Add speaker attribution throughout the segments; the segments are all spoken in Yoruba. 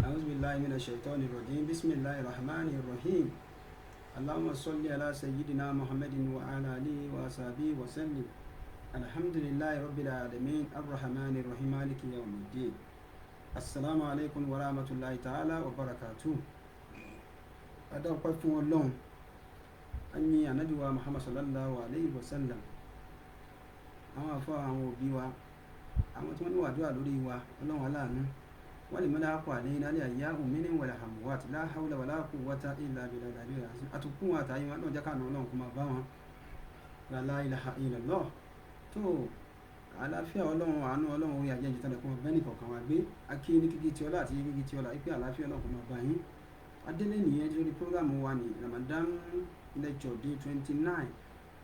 Speaker 1: أعوذ بالله من الشيطان الرجيم بسم الله الرحمن الرحيم اللهم صل على سيدنا محمد وعلى آله وصحبه وسلم الحمد لله رب العالمين الرحمن الرحيم مالك يوم الدين السلام عليكم ورحمة الله تعالى وبركاته adọ́pẹ́ fún Ọlọ́run ẹni ànábì wa Muhammad sallallahu alayhi wa sallam àwọn afọ àwọn òbí wa àwọn tí wọ́n ní wàdúrà lórí wa Ọlọ́run aláàánú wọ́n lè mọ́lá kọ́ àlẹ́ iná lé àyà òmìnir wàlà hàmùwàtí la hawla wàlá quwwata illa billahi àtúkùn àtàyè wọn náà jákàánú Ọlọ́run kó máa bá wọn la ilaha illallah tó àlàáfíà Ọlọ́run àánú Ọlọ́run orí ajẹ́ ìjìtàn lẹ́kọ̀ọ́ bẹ́ẹ̀ nìkan kan wá gbé akí ní kíkí tí ọlá àti kíkí tí ọlá ipe àlàáfíà Ọlọ́run kó máa bá yín adélé nìyẹn lórí prógrámù wa ní Ramadan lecture day 29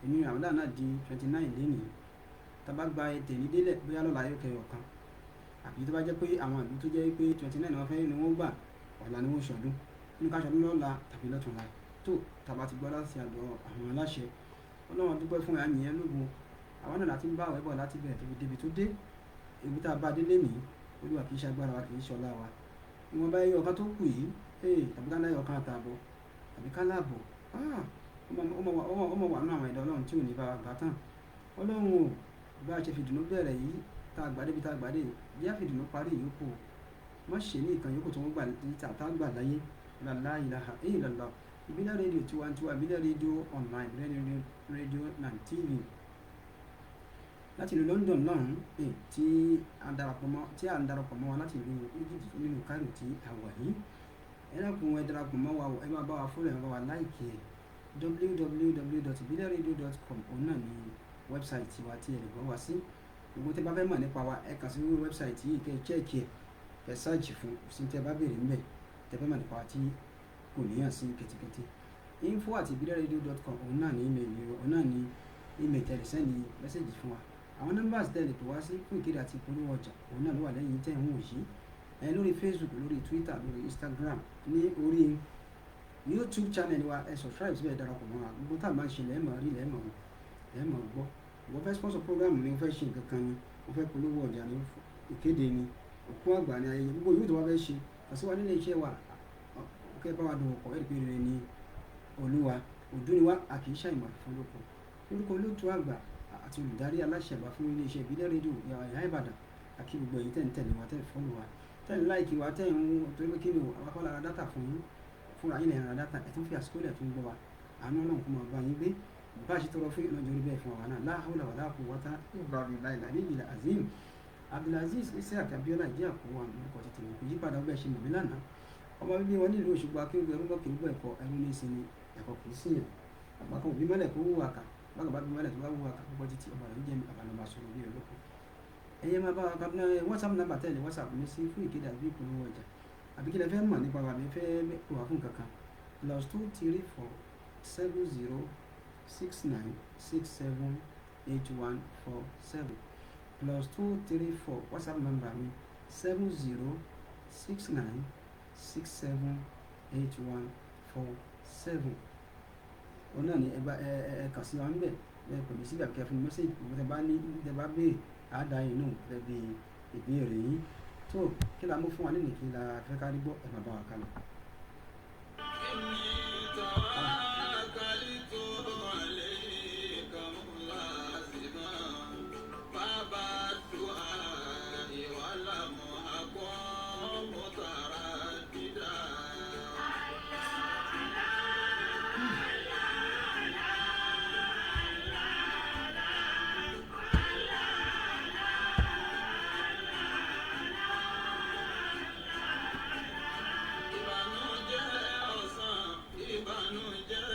Speaker 1: èmi Ramadan náà di 29 lénìí tàbá gba ètè ní délẹ̀ bóyá lọ́la yóò kẹyọ̀ kan àbí tó bá jẹ́ pé àwọn ìlú tó jẹ́ pé 29 ni wọ́n fẹ́ ni wọ́n gbà ọ̀la ni wọ́n ṣọdún nínú ká ṣọdún lọ́la tàbí lọ́tùnla tó tàbá ti gbọ́ láti àdọ̀ àwọn aláṣẹ Ọlọ́run dúpẹ́ fún ẹ̀yà nìyẹn lógo àwọn náà láti ń bá àwẹ̀ bọ̀ láti bẹ̀rẹ̀ tóbi débi tó dé èmi tá a bá délé nìyí Olúwa kì í ṣagbára wa kì í ṣọlá wa ìwọ̀n bá yọ ọ̀kan tó kù yìí tàbí ká láyọ̀ ọ̀kan àtààbọ̀ tàbí ká láàbọ̀ ọmọ wà nínú àwọn ẹ̀dá Ọlọ́run tí ò ní bá wa gbà tán Ọlọ́run ò bá a ṣe fìdùnnú bẹ̀rẹ̀ yìí tá a gbàdé bí tá a gbàdé bí a fìdùnnú parí ìyókù má ṣe ní ìkan yòókù tó ń gbà tá a gbà láyé la ilaha illallah ìbílẹ̀ rédíò tiwantiwa ìbílẹ̀ rédíò online rédíò and tv láti ìlú London náà tí a ń darapọ̀ mọ́ wa láti ìlú Egypt nínú Cairo tí a wà yìí ẹ dákun ẹ darapọ̀ mọ́ wa ẹ máa bá wa fọ́lọ̀ ẹ bá wa láìkì ẹ www.ibileradio.com òun náà ní wẹ́bsáìtì wa tí ẹ lè gbọ́ wá sí gbogbo tẹ́ bá fẹ́ mọ̀ nípa wa ẹ kàn sí wẹ́bsáìtì yìí kẹ́ ẹ chẹ́ẹ̀kì ẹ sáàjì fún sí tẹ́ bá béèrè ńbẹ̀ tẹ́ fẹ́ mọ̀ nípa wa tí kò níyàn sí kẹ́tẹ́kẹ́tẹ́ info@ibileradio.com òun náà ní ímeèlì òun náà ní ímeèlì tẹ́ lè sẹ́ndì mẹ́sẹ̀jì fún wa àwọn nọ́mbàsì tẹ́ lè pè wá sí fún ìkéde àti ìpolówó ọjà òun náà ló wà lẹ́yìn tẹ́ ń wò yìí lórí Facebook lórí Twitter lórí Instagram ní orí YouTube channel wa ẹ subscribe síbẹ̀ darapọ̀ mọ́ wa gbogbo tá a máa ń ṣe lẹ́ẹ̀mọ̀ rí lẹ́ẹ̀mọ̀ gbọ́ wọ́n fẹ́ sponsor program ni wọ́n fẹ́ ṣe nǹkan kan ni wọ́n fẹ́ polówó ọjà ni ìkéde ni òkú àgbà ni ayẹyẹ gbogbo yóò tó wá fẹ́ ṣe àṣewá nílé iṣẹ́ wa kẹ́ bá wa dùn ọkọ̀ ẹ̀rí pé rere ni Olúwa òdú ni wá a kì í ṣàìmọ̀ fún lóko lórúkọ olóòtú àgbà àti olùdarí aláṣẹ àgbà fún ilé iṣẹ́ ìbílẹ̀ rédíò ìyá Ìbàdàn àkí gbogbo èyí tẹ̀ ń tẹ̀lé wa tẹ̀ ń fọ́lù wa tẹ̀ ń láìkì wa tẹ̀ ń torí pé kí ni àwọn akọ́lá ra dátà fún yín fúnra yín lẹ́yìn ra dátà ẹ̀ tún fi àsìkò lẹ̀ tún gbọ́ wa àánú Ọlọ́run kó máa bá yín gbé bá a ṣe tọrọ fún ìlànà orí bẹ́ẹ̀ fún wa náà la hawla wala quwwata illa billahi azim Abdulaziz Isiaq Abiola ìdí àkówó àwọn olùkọ́ ti tẹ̀lé kò yípadà ọgbẹ́ ṣe mọ̀mí lánàá ọmọ bíbí wọn nílùú Òṣogbo akéwì ẹrú lọ́kì nígbà ẹ̀kọ́ ẹrú ní ìsinmi ẹ̀kọ́ kì í síyàn àgbàkan òbí mọ́lẹ̀ kó wúwo àkà bákan bá bí mọ́lẹ̀ tó bá wúwo àkà púpọ̀ títí ọba rẹ̀ ń jẹ́ mi àbànú máa sọ̀rọ̀ bí olóko ẹ̀yẹ máa bá wa kábínà WhatsApp nàmbà tẹ̀lé WhatsApp mi sí fún ìkéde àbí ìpolówó ọjà àbí kí lẹ fẹ́ mọ̀ nípa wa àbí fẹ́ wà fún kankan +2347069678147 +234 WhatsApp number mi 7069678147 òun náà ni ẹ kàn sí wa níbẹ̀ ẹ pè mí síbẹ̀ kẹ́ fún mi mẹ́sẹ̀jì gbogbo tẹ́ bá ní tẹ́ bá béèrè àádá inú rẹ̀ bí ìbéèrè yín tó kí la mú fún wa nínú kí la fẹ́ kárí gbọ́ ẹ̀ máa bá wa kálọ̀.
Speaker 2: Ìbànújẹ́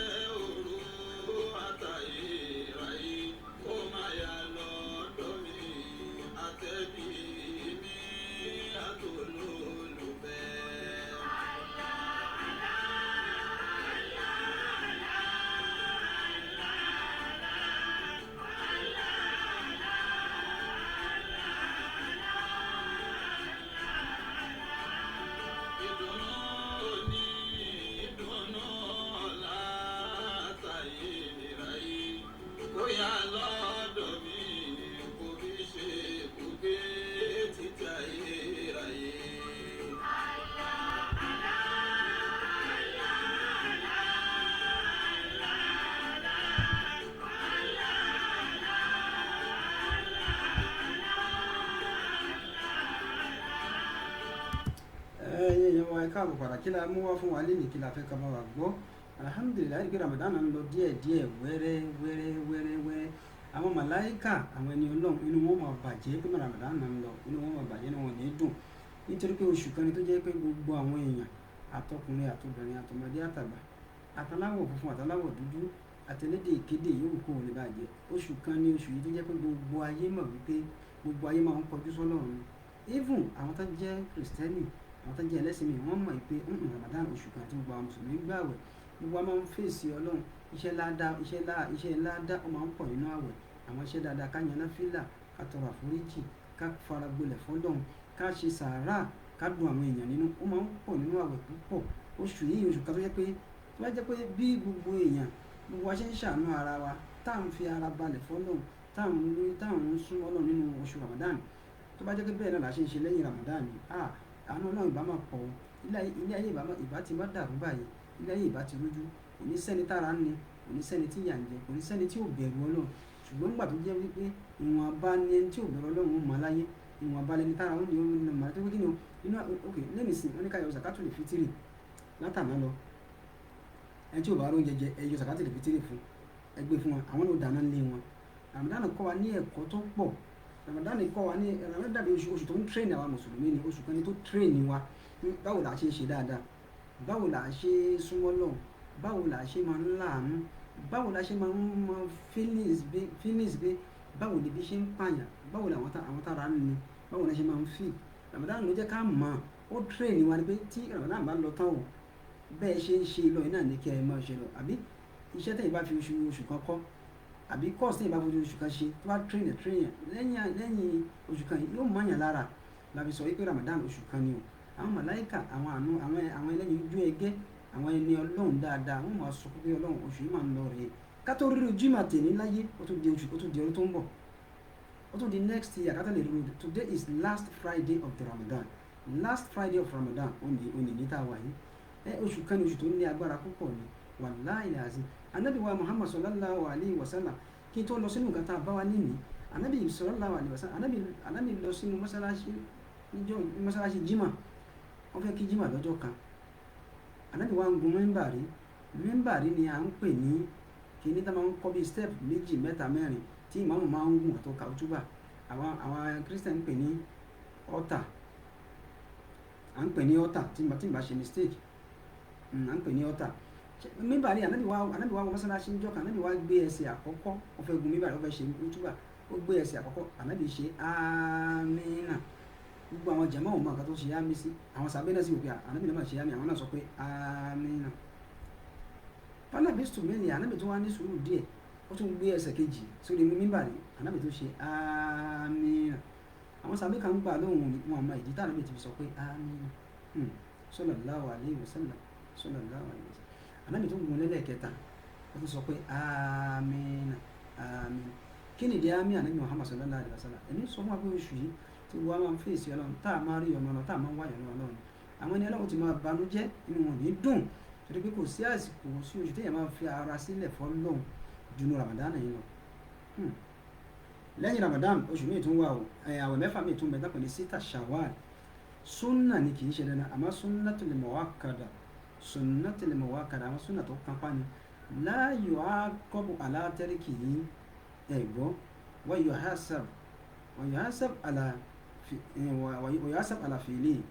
Speaker 1: káàbọ̀ padà kí la mú wá fún wa lénìí kí la fẹ́ ká bá wa gbọ́. Alhamdulilayi pé Ramadan ń lọ díẹ̀ wẹ́rẹ́ àwọn màláíkà àwọn ẹni Ọlọ́run inú wọn máa bàjẹ́ pé Ramadan ń lọ, inú wọn máa bàjẹ́, inú wọn ní dùn nítorí pé oṣù kan ni tó jẹ́ pé gbogbo àwọn èèyàn àtọkùnrin àtobìnrin àtọmọdé àtàgbà àtàláwọ̀ funfun àtàláwọ̀ dúdú àtẹlédè ìkéde yòówù kó lè bàjẹ́. Oṣù kan ni oṣù yìí tó jẹ́ pé gbogbo ayé mọ̀ wípé gbogbo ayé máa ń kọjú sọ́lọ́run. Even àwọn tó jẹ́ Kristẹni, àwọn tó jẹ́ ẹlẹ́sìn mi, wọ́n mọ̀ pé Ramadan oṣù kan tí gbogbo àwọn mùsùlùmí gbààwẹ̀, gbogbo wa máa ń fèsì Ọlọ́run. Iṣẹ́ ládá ó máa ń pọ̀ nínú àwẹ̀. Àwọn iṣẹ́ dáadáa ká yan náfílà, ká tọrọ àforíjì, ká faragbolẹ̀ fọ́lọ́run, ká ṣe sàárà, ká dùn àwọn èèyàn nínú, ó máa ń pọ̀ nínú àwẹ̀ púpọ̀. Oṣù yìí oṣù kan tó jẹ́ pé bí gbogbo èèyàn gbogbo wa ṣe ń ṣàánú ara wa, tá à ń fi ara balẹ̀ fọ́lọ́run, tá à ń súnmọ́ Ọlọ́run nínú oṣù Ramadan. Tó bá jẹ́ pé bẹ́ẹ̀ náà la ṣe ń ṣe lẹ́yìn Ramadan ni, àánú Ọlọ́run ìbá máa pọ̀ o. Ilé ayé ìbá ti má dàrú báyìí, ilé ayé ìbá ti rújú, kò ní sẹ́ni tára ń ni, kò ní sẹ́ni tí ìyà ń jẹ, kò ní sẹ́ni tí ò bẹ̀rù Ọlọ́run. Ṣùgbọ́n nígbà tó jẹ́ wípé ìwọ̀nba ni ẹni tí ò bẹ̀rù Ọlọ́run mọ̀ láyé, ìwọ̀nba lẹni tára ó ní ó ní mọ̀ láyé. Tó kí ni o, lẹ́mìí sìn, wọ́n ní ká yọ zakatul fitiri látàná lọ. Ẹni tí ò bá róúnjẹ jẹ, ẹ yọ zakatul fitiri fún, ẹ gbé fún wọn, àwọn náà dáná lé wọn. Ramadan kọ́ wa ní ẹ̀kọ́ tó pọ̀. Ramadan kọ́ wa ní Ramadan dàbí oṣù tó ń train àwa mùsùlùmí ni, oṣù kan ni tó train wa. Báwo la ṣe ń ṣe dáadáa, báwo la ṣe súnmọ́ Ọlọ́run, báwo la ṣe máa ń láàánú, báwo la ṣe máa ń mọ feelings bí báwo ni bí ṣe ń pààyàn, báwo ni àwọn tára ń ni, báwo la ṣe máa ń feel. Ramadan ló jẹ́ ká mọ̀, ó train wa ni pé tí Ramadan bá lọ tán o, bẹ́ẹ̀ ṣe ń ṣe lọ iná ní kí ẹ máa ṣe lọ. Àbí iṣẹ́ tẹ̀yìn bá fi oṣù kan kọ́, àbí course tẹ̀yìn bá fi oṣù kan ṣe, tó bá train lẹ́yìn oṣù kan yóò mọ̀yàn lára. La fi sọ wípé Ramadan oṣù kan ni o. Àwọn màláíkà, àwọn ẹlẹ́yin ojú ẹgẹ́, àwọn ẹni Ọlọ́run dáadáa, wọ́n máa sọ pé Ọlọ́run oṣù yìí máa ń lọ rèé. Ká tó rí ojú ìmọ̀ tèmi láyé, ó tún di ọdún tó ń bọ̀, ó tún di next year. Ká tó lè rí ojú. Today is last Friday of the Ramadan. Last Friday of Ramadan òní ní tá a wà yìí. Oṣù kan ni oṣù tó ní agbára púpọ̀ ni. Wallahi azim. Ànábì wa Muhammad sallallahu alayhi wa sallam, kí n tó lọ sínú nǹkan tá a bá wa nínú, Ànábì sallallahu alayhi wa sallam, Ànábì lọ sínú mọ́sálásí Jímọ̀. Wọ́n fẹ́ kí Jímọ̀ lọ́jọ́ kan. Ànábì wa ń gun mímbàrí ni à ń pè ní kíní tá máa ń kọ́ bí step 2, 3, 4 tí ìmáàmù máa ń gùn àtọ́ kàútúbà. Àwọn Christian ń pè ní altar. À ń pè ní altar tí n bá ṣe mistake. À ń pè ní altar. Mímbàrí Ànábì wa wọ mọ́sálásí níjọ́ kan. Ànábì wa gbé ẹsẹ̀ àkọ́kọ́, ó fẹ́ gun mímbàrí, ó fẹ́ ṣe kútúbà, ó gbé ẹsẹ̀ àkọ́kọ́, Ànábì ṣe àmínà. Gbogbo àwọn jàmáà ò mọ nǹkan tó ṣe àmì sí. Àwọn sàbẹ́ náà sì wò pé Ànábì náà máa ṣe àmì, àwọn náà sọ pé àmínà. Fálábìstù mẹ́lì, Ànábì tó wá ní sùúrù díẹ̀, ó tún gbé ẹsẹ̀ kejì sórí mímbàrí, Ànábì tó ṣe àmínà. Àwọn sàbẹ́ kan gbà lóhùn wọn àmọ́ ìdí tá Ànábì ti fi sọ pé àmínà. Sallallahu alayhi wa sallam, sallallahu alayhi wa sallam. Ànábì tó gun lẹ́lẹ́kẹta, ó tún sọ pé àmínà, àmínà. Kí ni ìdí àmì Ànábì Muhammad sallallahu alayhi wa sallam? Èmi sọ fún wa pé oṣù yìí tí wọ́n máa ń fèsì Ọlọ́run, tá a máa rí ọmọ Ọlọ́run, tá a máa ń wáyà Ọlọ́run. Àwọn ẹni Ọlọ́run ti máa banújẹ́, inú wọn ní dùn, torí pé kò sí àsìkò, sí oṣù téèyàn máa fi ara sílẹ̀ fọ́lọ́run ju nu Ramadan yìí lọ. Lẹ́yìn Ramadan oṣù míì tún wà o, àwẹ̀ mẹ́fà míì tún bẹ dápẹ́ ní sítà Shawwal. Súnà ni kì í ṣe dandan, àmọ́ sunnatul muakkada, àwọn súnà tó kápá ni. La yu'aqabu ala tarikihi, ẹ̀gbọ́, wa yuhasab ala fi'lihi.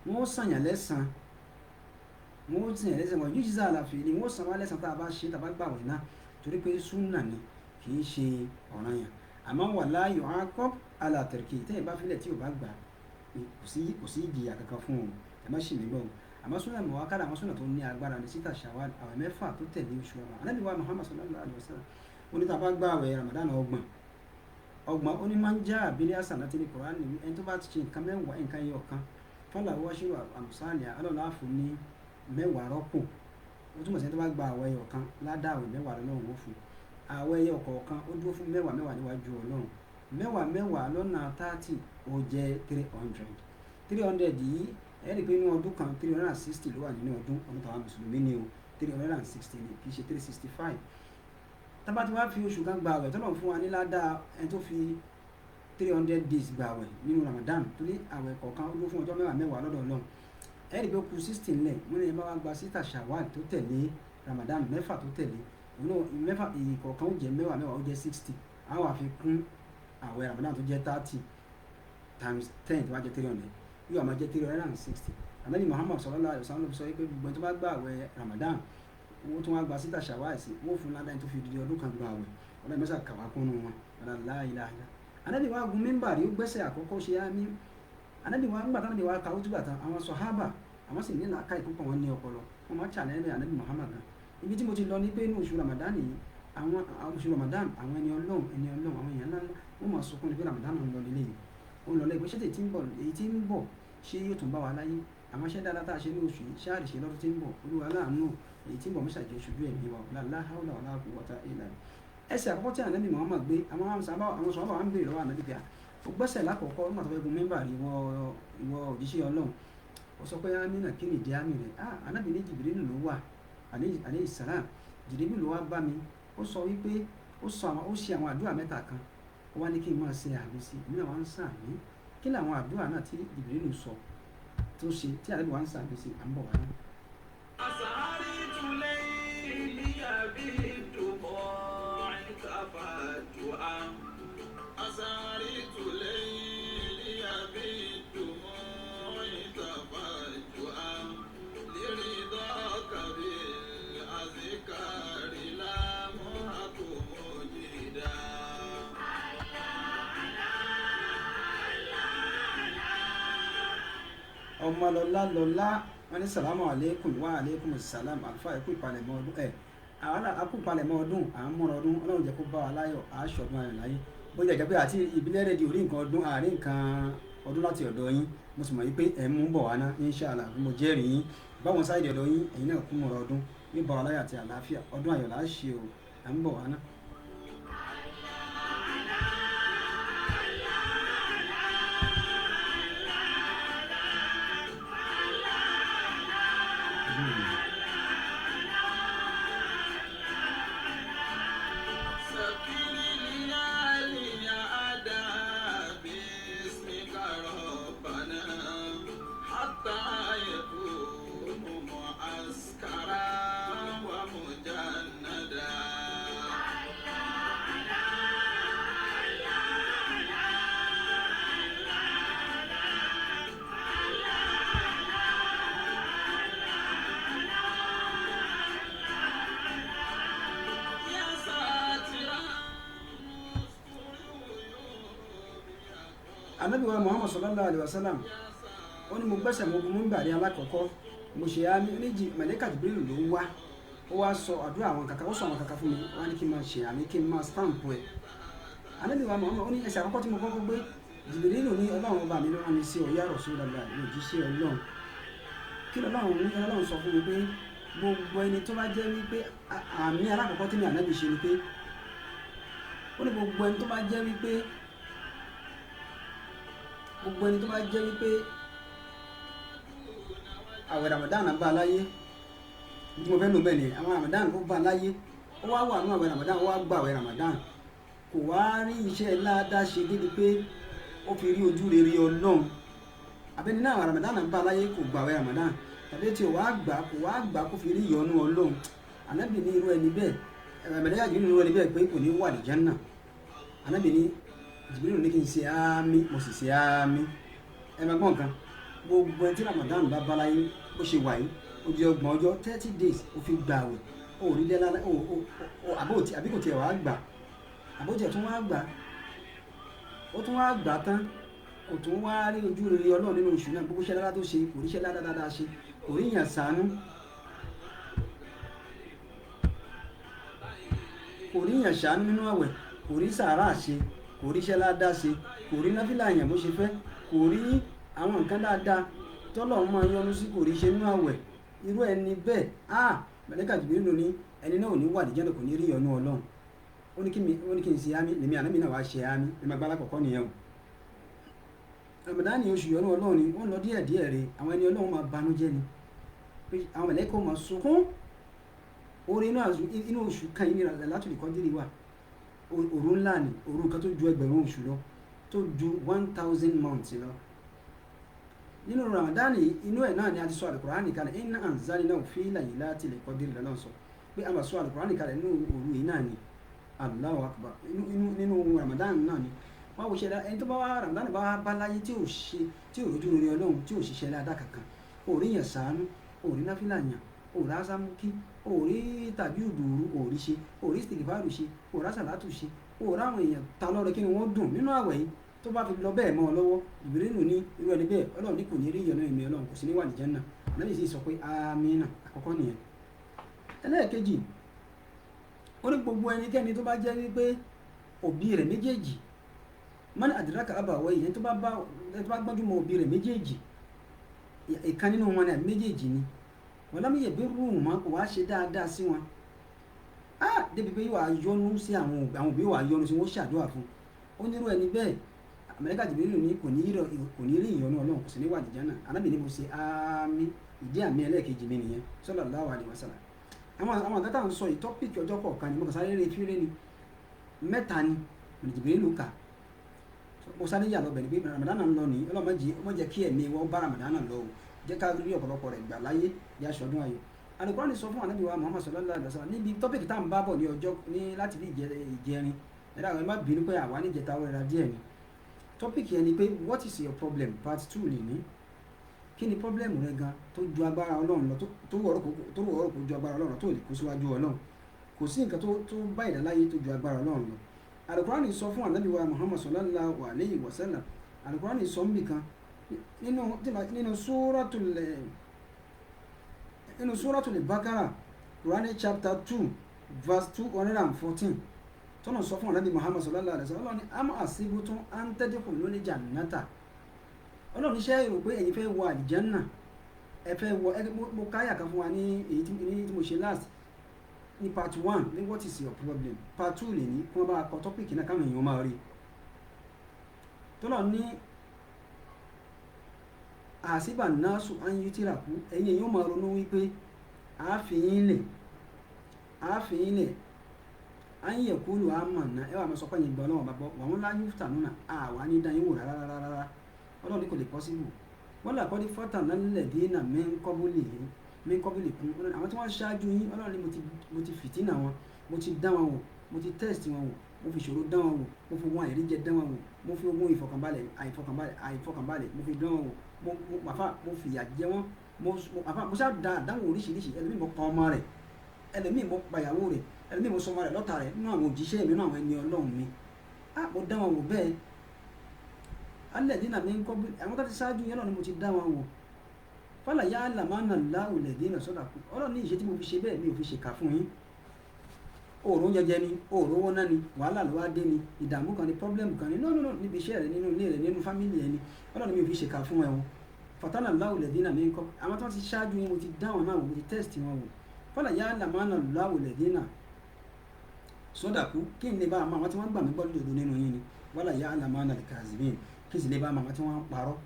Speaker 1: Wọ́n sànyàn lẹ́san, wọ́n yujza ala fi'lihi, wọ́n sàn wá lẹ́san tá a bá ṣe, tá a bá gbààwẹ̀ náà, torí pé súnà ni kì í ṣe ọ̀ranyàn. Àmọ́ wala yu'aqab ala tarikihi, tẹ́yìn bá filẹ̀ tí ò bá gbà, kò sí ìjìyà kankan fún òun. Ẹ má ṣì mí gbọ́. Àmọ́ súnà muakkada, àwọn súnà tó ní agbára ní sítà Shawwal, àwẹ̀ mẹ́fà tó tẹ̀lé oṣù Ramadan. Ànábì wa Muhammad sallallahu alayhi wa sallam, ó ní tá a bá gbààwẹ̀ Ramadan ọgbọ̀n, ó ní máa ń já àbílẹ̀ àsànà tí ní Kùránì, ẹni tó bá ti ṣe nǹkan mẹ́wàá, nǹkan ẹyọ kan, fọ́nà wọ́n ṣe àmùsálẹ̀ Ọlọ́run fún ní mẹ́wàá rọ́pò. Ó túmọ̀ sí ẹni tó bá gba àwẹ̀ ẹyọ kan ládàá àwẹ̀ mẹ́wàá lọ́wọ́ ó fún. Àwẹ̀ ẹyọ kọ̀ọ̀kan ó dúró fún mẹ́wàá níwájú Ọlọ́run. Mẹ́wàá lọ́nà 30 ó jẹ́ 300. 300 yìí ẹ rí i pé inú ọdún kan 360 ló wà nínú ọdún tàwọn mùsùlùmí ni o, 360 ni, kì í ṣe 365. Tábà tí wàá fi oṣù kan gba àwẹ̀ tọ́lọ̀ fún wa ní ládàá ẹni tó fi 300 days gba àwẹ̀ nínú Ramadan, torí àwẹ̀ kọ̀ọ̀kan ó dúró fún ọjọ́ mẹ́wàá lọ́dọ̀ Ọlọ́run. ẹ̀rí pé ó kù 16 lẹ̀ wọ́n ní ẹ bá wá gba sítà Shawwal tó tẹ̀lé Ramadan mẹ́fà tó tẹ̀lé mẹ́fà ìkọ̀ọ̀kan ó jẹ́ mẹ́wàá ó jẹ́ 60 àwọn àfikún àwẹ̀ Ramadan tó jẹ́ 30 times 10 tó bá jẹ́ 300 yóò máa jẹ́ 360. Ànábì Muhammad sallallahu alaihi wasallam sọ pé gbogbo tó bá gba àwẹ̀ Ramadan owó tó wá gba sítà Shawwal sí wọ́n fún ládàá tó fi di ọdún kan gba àwẹ̀ ọ̀dọ́ ìmọ̀sá kàwá kúnnú wọn la ilaha illa. Ànábì wa gun mímbàrí ó gbẹ́sẹ̀ àkọ́kọ́ ṣe àmì. Ànábì wa nígbà táwọn ìwà kàwé túbà tán àwọn sàhábà àwọn sì ní làákà ìpúpọ̀ wọn ní ọpọlọ wọn máa challenge Ànábì Muhammad gan. Ibi tí mo ti lọ ní pé inú oṣù Ramadan yìí àwọn oṣù Ramadan àwọn ẹni Ọlọ́run àwọn èèyàn ńlá wọn máa sọkún ní pé Ramadan ń lọ lélẹ́yìn ó ń lọ lẹ́yìn pé ṣé èyí tí ń bọ̀ ṣé yóò tún bá wa láyé àwọn iṣẹ́ dáadáa tá a ṣe ní oṣù yìí ṣáà lè ṣe lọ́dún tí ń bọ̀ Olúwa láàánú èyí tí ń bọ̀ mẹ́sàgì oṣù bí ẹ̀mí wa la hawla wala quwwata illa billah. Ẹsẹ̀ àkọ́kọ́ tí Ànábì Muhammad gbé àwọn sọ̀rọ̀ wa ń béèrè lọ́wọ́ Ànábì pé ó gbẹ́sẹ̀ lákọ̀ọ́kọ́ nígbà tó fẹ́ gun mímbà rí ìwọ òjíṣẹ́ Ọlọ́run ó sọ pé amínà kí ni ìdí àmì rẹ̀ Ànábì ní Jibrilu ló wà alayhi salam Jibrilu ló wá bá mi ó sọ wípé ó ṣe àwọn àdúrà mẹ́ta kan ó wá ní kí n máa ṣe àmì sí i ìmúlẹ̀ wa ń sàmì kí làwọn àdúrà náà tí Jibrilu sọ tó ṣe tí Ànábì wa ń sàmì sí à ń bọ̀ wá náà.
Speaker 2: àṣàárí tulẹ̀ ìlíyàbí ìdùbọ̀ ìkàfàjù àm. àṣàárí tulẹ̀ ìlíyàbí ìdùbọ̀ ìkàfàjù àm. lírí dọ́kàbí àzíkàrí lámú àkùmọ̀ jìdá.
Speaker 1: ọmọ lọlá wọn ní salamu aleykum wa aleykum salam alfa ẹkú ìpalẹ̀mọ́ ọdún àwọn akú ìpalẹ̀mọ́ ọdún à ń múra ọdún Ọlọ́run jẹ́ kó bá wa láyọ̀ àṣọdún ayọ̀ láyé bó jẹ́ pé àti ìbílẹ̀ rẹ̀ di orí nǹkan ọdún àárín nǹkan ọdún láti ọ̀dọ̀ yín mo sì mọ̀ yí pé ẹ̀ ń mú bọ̀ wá ná inṣàlá mo jẹ́rìí yín báwọn sáyẹ̀dì ọ̀dọ̀ yín ẹ̀yin náà kú múra ọdún ní bá wa láyọ̀ àti àlàáfíà ọdún ayọ̀ láà ṣe o à ń bọ̀ wá ná. Ànábì wa Muhammad sallallahu alaihi wasallam ó ní mo gbẹ́sẹ̀ mo gun mímbàrí alákọ̀ọ́kọ́ mo ṣe àmì méjì màláíkà Jibrilu ló ń wá ó wá sọ àdúrà àwọn kàkà ó sọ àwọn kàkà fún mi wá ní kí n máa ṣe àmì kí n máa stamp ẹ̀. Ànábì wa Muhammad ó ní ẹsẹ̀ àkọ́kọ́ tí mo kọ́kọ́ gbé Jibrilu ní Ọlọ́run ọba mi ló rán mi sí ọ ya Rasulullah òjíṣẹ́ Ọlọ́run kí Ọlọ́run sọ fún mi pé gbogbo ẹni tó bá jẹ́ wípé àmì alákọ̀ọ́kọ́ tí mi Ànábì ṣe ni pé ó ní gbogbo ẹni tó bá jẹ́ wípé àwẹ̀ Ramadan bá láyé tí mo fẹ́ lò bẹ́ẹ̀ ni àwọn Ramadan ó bá láyé ó wá wà nínú àwẹ̀ Ramadan ó wá gba àwẹ̀ Ramadan kò wá rí iṣẹ́ ládàá ṣe débi pé ó fi rí ojú rere Ọlọ́run àbẹ́ni náà Ramadan bá láyé kò gba àwẹ̀ Ramadan tàbí tí ò wá gbà kó fi rí ìyọ́nú Ọlọ́run Ànábì ní irú ẹni bẹ́ẹ̀ ẹ̀mẹ̀lẹ́yà jù nínú ẹni bẹ́ẹ̀ pé kò ní wà ní Jánnà Ànábì ní Jibrilu ní kí n ṣe àmì mo sì ṣe àmì ẹ̀mẹ̀gbọ́n kan gbogbo ẹni tí Ramadan bá bá láyé ó ṣe wà yìí ó di 30 ọjọ́ 30 days ó fi gbà àwẹ̀ ó rí lẹ́la àbí kò tiẹ̀ wá gbà àbótiẹ̀ tún wá gbà ó tún wá gbà tán kò tún wá rí ojú rere Ọlọ́run nínú oṣù náà gbogbo iṣẹ́ dáadáa tó ṣe kò ríṣẹ́ dáadáa ṣe kò rí yàn ṣàánú nínú àwẹ̀ kò rí sàárà ṣe kò ríṣẹ́ dáadáa ṣe kò rí náfìlà yàn bó ṣe fẹ́ kò rí àwọn nǹkan dáadáa tọ́lọ́run máa yọ́nú sí kò rí ṣe nínú àwẹ̀ irú ẹni bẹ́ẹ̀ màláíkà Jibrilu ní ẹni náà ò ní wà ní Jánnà kò ní rí ìyọ́nú Ọlọ́run ó ní kí n ṣe àmì lèmi Ànábì náà wá ṣe àmì lèmi agbára kọ̀ọ̀kan nìyẹn o. Ramadan oṣù ìyọ́nú Ọlọ́run ni wọ́n lọ díẹ̀díẹ̀ rẹ̀ àwọn ẹni Ọlọ́run máa banújẹ́ ni pé àwọn màláíkà máa sunkún orí inú oṣù kan yìí ní Lailatul Qadri wà òru ńlá ni òru kan tó ju 1000 oṣù lọ tó ju 1000 months lọ nínú Ramadan inú ẹ̀ náà ni a ti sọ Al-Qur'ani kalẹ̀ inna anzalnahu fi laylatil qadr lọ́nà sọ pé a máa sọ Al-Qur'ani kalẹ̀ nínú òru yìí náà ni Allahu Akbar nínú Ramadan náà ni wọ́n wò ṣẹlẹ̀ ẹni tó bá wá Ramadan bá bá láyé tí ò rojú rere Ọlọ́run tí ò ṣiṣẹ́ ládàá kankan òrí yẹn sàánú òrí náfìlà yàn òrí asámúkí òrí tàbí òdòrú òrí ṣe òrí sìtìgìfàrù ṣe òrí àsàlátù ṣe òrí àwọn èèyàn ta lọ́rẹ kí ni wọ́n dùn nínú àwẹ̀ yìí tó bá fi lọ bẹ́ẹ̀ mọ́ ọ lọ́wọ́ Jibrilu ní irú ẹni bẹ́ẹ̀ Ọlọ́run ní kò ní rí ìyọnu ìmì Ọlọ́run kò sí ní wà ní Jánnà lẹ́yìn sì sọ pé amínà àkọ́kọ́ nìyẹn. ẹlẹ́ẹ̀kejì ó ní gbogbo ẹnikẹ́ni tó bá jẹ́ wípé òbí rẹ̀ méjèèjì mọ́ni àdìrákà àbàwọ̀ yìí tó bá gbọ́njúmọ́ òbí rẹ̀ méjèèjì ìkan nínú wọn ni àbí méjèèjì ni wọ́n lámì yẹ̀ bí rúùmù mọ́ kò wá ṣe dáadáa sí wọn débi pé yóò yọnu sí àwọn òbí wà yọnu sí wọn ṣàdúrà fún ó nírú ẹni bẹ́ẹ̀ Màláíkà Jibrilu ní kò ní rí ìyọnu Ọlọ́run kò sí ní wà ní Jánnà Ànábì ní mo ṣe àmì ìdí àmì ẹlẹ́ẹ̀kejì mi nìyẹn sallallahu alaihi wasallam. àwọn àgátà ń sọ ìtọ́pìkì ọjọ́ kọ̀ọ̀kan ni mo kàn sáré rè fílẹ̀ ni mẹ́ta ni Jibrilu kà mo sáré yà lọ bẹ̀rẹ̀ pé Ramadan ń lọ nìyí Ọlọ́run jẹ́ kí ẹ̀mí wọn bá Ramadan lọ o jẹ́ ká rí ọ̀pọ̀lọpọ̀ rẹ̀ gbà láyé bí aṣọ́dún ayọ̀. Al-Qur'ani sọ fún Ànábì wa Muhammad sallallahu alaihi wasallam níbi tọ́pìkì tá à ń bá bọ̀ ní láti bí ìjẹrin ẹ̀dá àwọn ẹ̀ má bínú pé àwa níjẹta wẹ̀ra díẹ̀ ni tọ́pìkì yẹn ni pé what is your problem part 2 lè ní kí ni problem rẹ gan tó ju agbára Ọlọ́run lọ tó wọ̀rọ̀ kó ju agbára Ọlọ́run tó lè kó síwájú Ọlọ́run kò sí nǹkan tó bá ìdáláyé tó ju agbára Ọlọ́run lọ. Al-Qur'ani sọ fún Ànábì wa Muhammad sallallahu alaihi wasallam Al-Qur'ani sọ mí kan nínú Suratul Baqarah Quran chapter 2 verse 214 tọ́nà sọ fún Ànábì Muhammad sallallahu alaihi wasallam ní am asibtum an tadkhulul jannata Ọlọ́run iṣẹ́ rò pé ẹ̀yin fẹ́ wọ àlìjánà ẹ fẹ́ wọ mo káyà kan fún wa ní èyí tí mo ṣe last ní part 1 ní what is your problem part 2 lè ní kí wọ́n bá kọ tọ́pìkì náà káwọn èèyàn máa rí tọ́nà ní àṣìbà náṣù an yutiraku ẹ̀yin èèyàn máa ronú wípé àáfìyín lẹ̀ an yẹ kúlù àmà náà ẹ wà máa sọ pé yìnbọn náà bá bọ́ wọn láyé fúta náà àwa ní dáyé wò rárá Ọlọ́run kò lè pọ́sibù wọ́n là kọ́ni fọ́tà náà nílẹ̀ dínà mẹ́ńkọ́bìlì kún àwọn tí wọ́n ṣáájú yín Ọlọ́run ni mo ti fìtínà wọn mo ti dá wọn wò mo ti tẹ́sítì wọn wò mo fi ìṣòro dá wọn wò mo fi wọn àìríjẹ dá wọn wò mo fi ogún àìfọkànbalẹ̀ mo fi dá wọn wò mo fìyà jẹ wọn mo ṣáà dá àdáwò oríṣiríṣi ẹlòmíì mo pa ọmọ rẹ̀ ẹlòmíì mo pa ìyàwó rẹ̀ ẹlòmíì mo sọ ọmọ rẹ̀ lọ́tà rẹ̀ nínú àwọn òjíṣẹ́ mi nínú àwọn ẹni Ọlọ́run mi mo dá wọn wò bẹ́ẹ̀ alladhina min qabl àwọn tó ti ṣáájú yẹn náà ni mo ti dá wọn wò fala ya'lamanna Allahu alladhina sadaqu Ọlọ́run ní ìṣe tí mo fi ṣe bẹ́ẹ̀ mi ò fi ṣèkà fún yín òòrùn jẹjẹ ni òòrùn owó náà ni wàhálà ló wá dé ni ìdààmú kan ni pọ́blẹ́mù kan ni no níbi iṣẹ́ rẹ nínú ilé rẹ nínú fámìlì ẹ ni Ọlọ́run mi ò fi ṣèkà fún ẹ o fatana Allahu alladhina min qabl àwọn tó ti ṣáájú yẹn mo ti dá wọn náà wò mo ti test wọn wò fala ya'lamanna Allahu alladhina sadaqu kí n lè bá àwọn tí wọ́n gbà mí gbọ́ lódodo nínú yín ni wala ya'lamanna al-kadhibin kí n sì lè bá àwọn tí wọ́n parọ́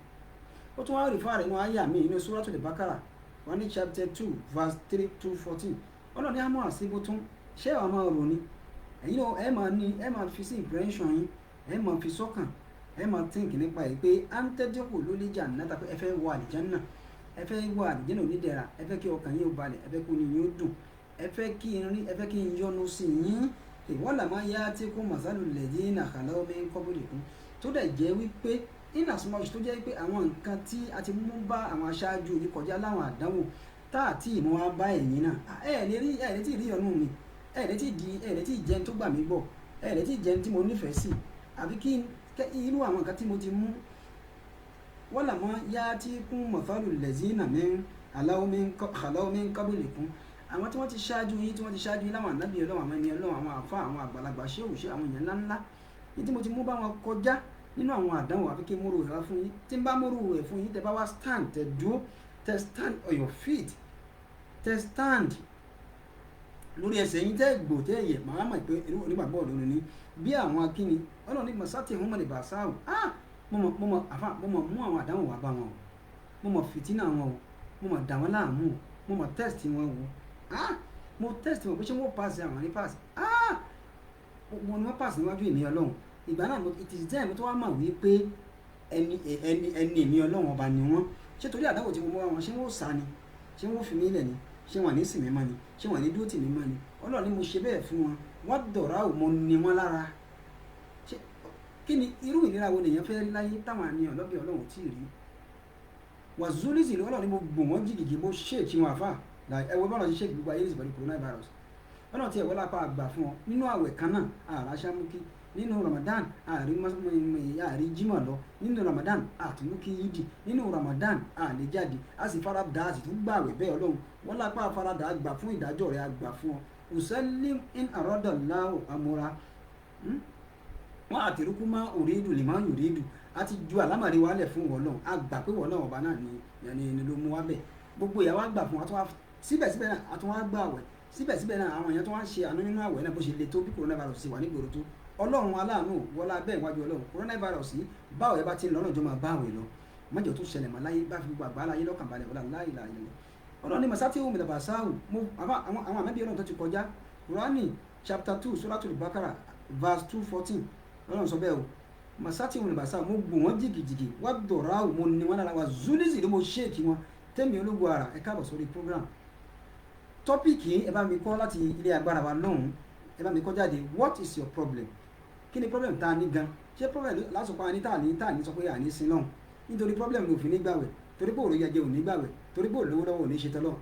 Speaker 1: ó tún wá rí fáàrí inú àyà mi inú Suratul Baqarah wọ́n ní chapter 2 verse 3-14 Ọlọ́run ní àmọ́ àṣìbó tún ṣé àwọn máa rò ní ẹ̀yin náà ẹ máa fi sí impression yín ẹ máa fi sọ́kàn ẹ máa think nípa ẹ̀ pé à ń tẹ́jọ́kù ló lè jà náà tàbí ẹ fẹ́ wọ àlìjánà ẹ fẹ́ wọ àlìjánà onídẹ̀ra ẹ fẹ́ kí ọkàn yín ó balẹ̀ ẹ fẹ́ kí oní yín ó dùn ẹ fẹ́ kí n yọ́nú sí yín ìwọ́n làmá yá tí kò màsálù lẹ́yìn àkàlà omi kọ́bùlìkún tó dẹ̀ jẹ́ wípé in as much tó jẹ́ pé àwọn nǹkan tí a ti mú bá àwọn aṣáájú yìí kọjá láwọn àdánwò tá àti ìmú wa bá ẹ̀yìn náà ẹ̀ tí ì rí ọ̀nù mi ẹ̀ tí ì jẹun tó gbà mí gbọ́ ẹ̀ tí ì jẹun tí mo nífẹ̀ẹ́ sí àbí kí irú àwọn nǹkan tí mo ti mú wọ́n làmọ́ yá tí kún mọ̀fálù lẹ́zínà min aláwọ̀mí kábùlìkún àwọn tí wọ́n ti ṣáájú yín láwọn ànábì Ọlọ́run àwọn ẹni Ọlọ́run àwọn àfáà àwọn àgbàlagbà ṣé àwọn èèyàn ńláńlá ní tí mo ti mú bá wọn kọjá nínú àwọn àdánwò àfi kí n múrò rẹ̀ fún yín tí n bá múrò rẹ̀ fún yín tẹ bá wá stand tẹ dúró tẹ stand on your feet tẹ stand lórí ẹsẹ̀ yín tẹ gbò tẹ yẹ màá mọ̀ pé onígbàgbọ́ òdodo ni bí àwọn akíni Ọlọ́run ní masátì ìhun mọ̀ ní bàṣáwò mo mọ̀ mú àwọn àdánwò wá bá wọn o mo mọ̀ fìtínà wọn o mo mọ̀ dà wọ́n láàmú o mo mọ̀ test wọn o mo test wọn pé ṣé wọ́n pass àwọn ní pass wọn ni wọ́n pass níwájú ìní Ọlọ́run ìgbà náà it is time tó wá mọ̀ wípé ẹni èmi Ọlọ́run ọba ni wọ́n ṣé torí àdáwò tí mo mú wá wọn ṣé wọ́n sá ni, ṣé wọ́n fi mí lẹ̀ ni, ṣé wọ́n ní sìn mí mọ́ ni, ṣé wọ́n ní dúró tì mí mọ́ ni. Ọlọ́run ní mo ṣe bẹ́ẹ̀ fún wọn, wọ́n dọ̀rá ò mo ní wọn lára. ṣé kí ni irú ìlera wo nìyẹn fẹ́ rí láyé táwọn àníyàn lọ́bẹ̀ Ọlọ́run tí ì rí. wàzúlìsì Ọlọ́run ní mo gbò wọ́n jìgìgì mo ṣèkí wọn àfà ẹ̀wọ̀n bọ́lá ti ṣe gbogbo ayé ìsìnkú coronavirus. Ọlọ́run ti ẹ̀wọ́ lápá àgbà fún ọ nínú àwẹ̀ kan náà àràṣàmùkí, nínú Ramadan àrí jímọ̀ lọ, nínú Ramadan àtúnúkí yídì, nínú Ramadan àlèjáde a sì faradà a sì tún gbààwẹ̀ bẹ́ẹ̀ Ọlọ́run wọ́n lápá faradà àgbà fún ìdájọ́ rẹ̀ àgbà fún ọ. usallim in aradallahu amúra wọn àtẹrùkú má òrìdù lè má yòrìdù àti ju àlámàrí wa lẹ̀ fún Ọlọ́run àgbà pé Ọlọ́run ọba náà ni ló mú wa bẹ̀. gbogbo ìyàwó àgbà fún wa síbẹ̀síbẹ̀ náà a tún wá gbààwẹ̀, síbẹ̀síbẹ̀ náà àwọn èèyàn tó wá ń ṣe àánú nínú àwẹ̀ náà bó ṣe le tó bí coronavirus ṣe wà nígboro tó. Ọlọ́run aláàánú wọlá bẹ́ẹ̀ wájú Ọlọ́run coronavirus yìí báwo ẹ bá ti ń lọ náà jọ máa báwẹ̀ lọ mọ́jọ tó ṣẹlẹ̀ mọ́ láyé bá fi gbogbo àgbà láyé lọ́kàn balẹ̀ wọlá láyé láyé lọ. Ọlọ́run ní masati omi dàbà sáwù àwọn àmẹ́bí Ọlọ́run tó ti kọjá Qur'ani chapter 2 Suratul Baqara verse 214 Ọlọ́run sọ bẹ́ẹ̀ o masati omi dàbà sáwù mo gbò wọ́n jìgìjìgì wá dọ̀rọ̀ àwù mo ní wọn lára wa zulisi ló mo ṣéèkì wọn tẹ́mi ológun ara ẹ káàbọ̀ sórí program. Tọ́pìkì ẹ bá mi kọ́ láti ilé agbára wa lọ́hùn ẹ bá mi kọ́ jáde what is your problem? Kí ni problem tá a ní gan? Ṣé problem lásùpá ní tá a ní sọ pé àní sin lọ́hùn nítorí problem ló fi ní gbàwẹ̀ torí pé òòrùn yẹjẹ ò ní gbàwẹ̀ torí pé òòlówó lọ́wọ́ ò ní ṣe tọ́lọ́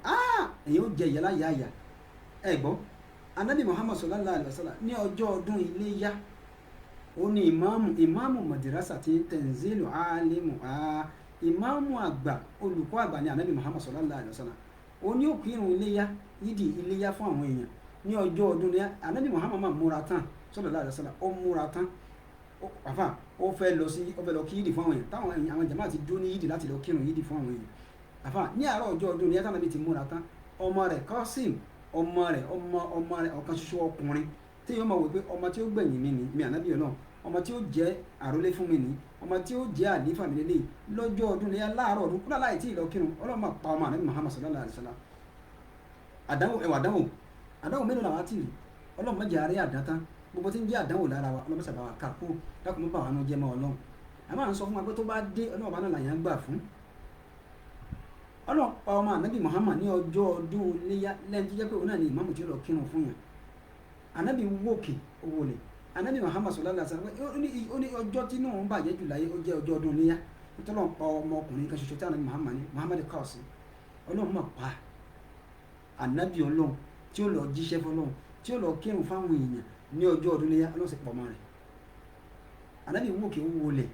Speaker 1: èyí ó jẹ ìyálà yáàyà. Ẹ gbọ́ Ànábì Muhammad sallallahu alaihi wasallam ní ọjọ́ ọdún Iléyá ó ní ìmáàmù madrasa ti tanzilu alimu ìmáàmù àgbà olùkọ́ àgbà ní Ànábì Muhammad sallallahu alaihi wasallam ó ní òkú irun Iléyá fún àwọn èèyàn ní ọjọ́ ọdún ní Ànábì Muhammad máa múra tán sallallahu alaihi wasallam ó múra tán àfà ó fẹ́ lọ kí yídì fún àwọn èèyàn táwọn àwọn jàmáà ti dúró ní yídì láti lọ kírun yídì fún àwọn èèyàn àfà ní àárọ̀ ọjọ́ ọdún ní Ànábì ti múra tán ọmọ rẹ̀ Qasim ọmọ rẹ̀ ọ̀kan ṣoṣo ọkùnrin tí yóò máa wò pé ọmọ tí ó gbẹ̀yìn mi ni mi Ànábì Ọlọ́run ọmọ tí ó jẹ́ àrólé fún mi ni ọmọ tí ó jẹ́ àlífà mi lélẹ́yìí lọ́jọ́ ọdún ní láàárọ̀ ọdún kúrò láì tí ì lọ kírun Ọlọ́run máa pa ọmọ Ànábì Muhammad sallallahu alaihi wasallam àdánwò mélòó làwọn ti rí Ọlọ́run má jẹ́ àárẹ̀ àdántán gbogbo tí ń jẹ́ àdánwò lára wa Ọlọ́run sábà wà kákó dákun bá wa nù jẹ́ mọ́ Ọlọ́run a máa ń sọ fún wa pé tó bá dé Ọlọ́run bá náà làyàn gbà fún. Ọlọ́run pa ọmọ Ànábì Muhammad ní ọjọ́ ọdún Iléyá lẹ́yìn tó jẹ́ pé òun náà ni ìmáàmù tí ó lọ kírun fún yàn Ànábì wòkè owólẹ̀ Ànábì Muhammad sallallahu alaihi wasallam ó ní ọjọ́ tí náà ń bàjẹ́ jù láyé ó jẹ́ ọjọ́ ọdún Iléyá nítorí Ọlọ́run pa ọmọkùnrin kan ṣoṣo tí Ànábì Muhammad Qasim Ọlọ́run máa pa Ànábì Ọlọ́run tí ó lọ jíṣẹ́ fọ́lọ́run tí ó lọ kírun fáwọn èèyàn ní ọjọ́ ọdún Iléyá Ọlọ́run sì pọ̀ mọ́ rẹ̀ Ànábì wòkè owólẹ̀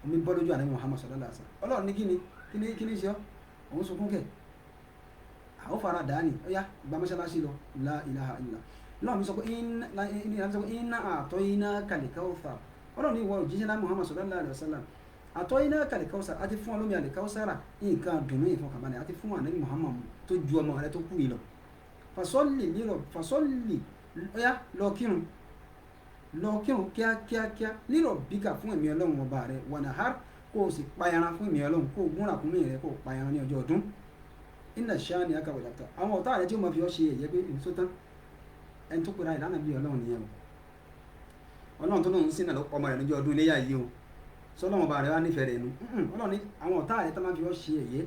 Speaker 1: omi bọ́ lójú Ànábì Muhammad sallallahu alaihi wasallam Ọlọ́run ní kí ni ṣe ọ́ òun sunkún kẹ̀ àwọn fara dání ó yá gba mọ́ṣáláṣí lọ la ilaha illa lọ́wọ́ mi sọ pé iná àtọ́ iná kàlíkàwọ́sà Ọlọ́run ní ìwọ òjíṣẹ́ náà Muhammad sallallahu alaihi wasallam àtọ́ iná kàlíkàwọ́sà àti fún ọlọ́mi àlíkàwọ́sára nǹkan dùnú ìfọkànbalẹ̀ àti fún Ànábì Muhammad tó ju ọmọ rẹ tó kú yìí lọ fasọ́lì ó yá lọ kírun kíákíá lírọ̀ bíkà fún ẹ̀mí Ọlọ́run ọba rẹ wọnàhár kó o sì payaran fún ìmì Ọlọ́run kó o gúnra fún mi rẹ kó o payaran ní ọjọ́ ọdún iná ṣáà ní akáwé dàpọ̀ àwọn ọ̀tá rẹ tí ó máa fi ọ́ ṣe ẹ̀yẹ pé èso tán ẹni tó pera ìlànà bíi Ọlọ́run nìyẹn o Ọlọ́run tó lóun sínú ọmọ rẹ níjọ́ ọdún Iléyá yìí o sọlọ́run ọba rẹ wá nífẹ̀ẹ́ rẹ nu Ọlọ́run ní àwọn ọ̀tá rẹ tó máa fi ọ́ ṣe ẹ̀yẹ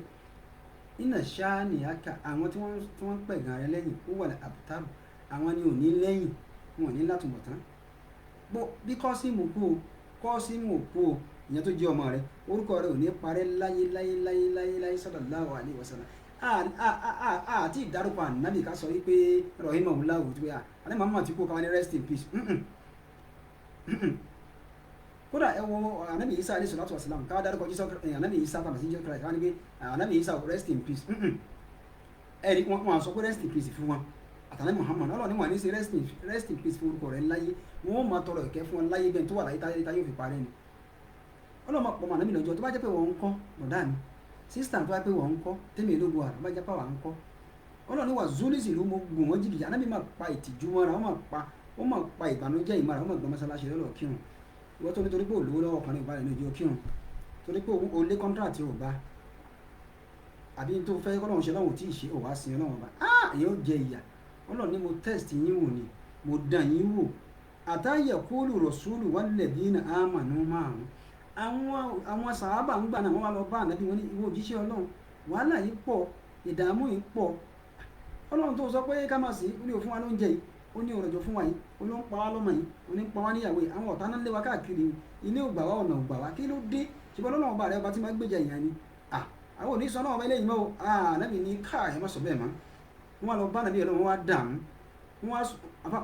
Speaker 1: iná ṣáà ní aká àwọn tí wọ́n ń pẹ̀gàn rẹ lẹ́yìn ó wà àbùtárù àwọn ni ò ní lẹ́yìn wọn ò ní látùbọ̀tán bí Kọ́símù kú o ìyẹn tó jẹ́ ọmọ rẹ orúkọ rẹ ò ní parẹ́ láyé sallallahu alaihi wasallam àti ìdárúkọ Ànábì ká sọ wípé rahimahullahu tó yà alẹ́ Muhammad ti kú káwọn ní rest in peace kódà ẹ wo Ànábì Isa alayhi salatu wasalam káwọn dárúkọ Ànábì Isa tàbí sí Jesus Christ káwọn ní pé Ànábì Isa rest in peace ẹ̀rí wọn sọ pé rest in peace fún wọn àtàlẹ́ Muhammad ọlọ́ọ̀ni wọn ní sí rest in peace fún orúkọ rẹ láyé wọn máa tọrọ ìkẹ́ fún wọn láyé bẹ́ẹ̀ tó wà láyé táyé yóò fi parẹ́ ni Ọlọ́run máa pọ̀ mọ́ Ànábì lọ́jọ́ tó bá jẹ́ pé wọ́n ń kọ́ bọ̀dá mi sísítà tó bá jẹ́ pé wọ́n ń kọ́ tẹ́mi ológo àrà tó bá jẹ́ pé wọ́n ń kọ́ Ọlọ́run ní wà zúlísì ló mọ gùn wọ́n jìgìjà Ànábì máa pa ìtìjú mọ́ra wọ́n máa pa ìbànújẹ́ ìmọ̀ra wọ́n máa gbọ́ mọ́sálásí lọ́lọ́ kírun ìwọ́n tó nítorí pé olówó lọ́wọ́ kan ní ìbára ní ojú kírun torí pé o lé kọ́ńtrátì ò bá àbí tó fẹ́ kọ́lọ́run ṣe lọ́wọ́ tí ì ṣe ò wá sí Ọlọ́run ọba èyí ó jẹ ìyà Ọlọ́run ní mo test yín wò ni mo dàn yín wò àtàyẹ̀kúlù rọ̀ṣúlù wal-ladhina amanu ma'ahu àwọn sàábà ń gbà náà wọ́n wá lọ bá Ànábì wọn ní ìwọ òjíṣẹ́ Ọlọ́run wàhálà yìí pọ̀ ìdààmú yìí pọ̀ ọlọ́run tó sọ pé ká máa sí ó ní òfin wa lóúnjẹ yìí ó ní òròjò fún wa yìí ó ló ń pa wá lọ́mọ yìí ó ní ń pa wá níyàwó yìí àwọn ọ̀tá náà lé wa káàkiri ilé ògbà wa ọ̀nà ògbà wa kí ló dé ṣùgbọ́n ọlọ́run ọba rẹ ọba tí máa gbèjà ìyàn ni àwọn òní sọ náà ọba eléyìí mọ́ ànábì ní káà ẹ má sọ bẹ́ẹ̀ mọ́ wọn lọ bá nàbí ọlọ́run wá dààmú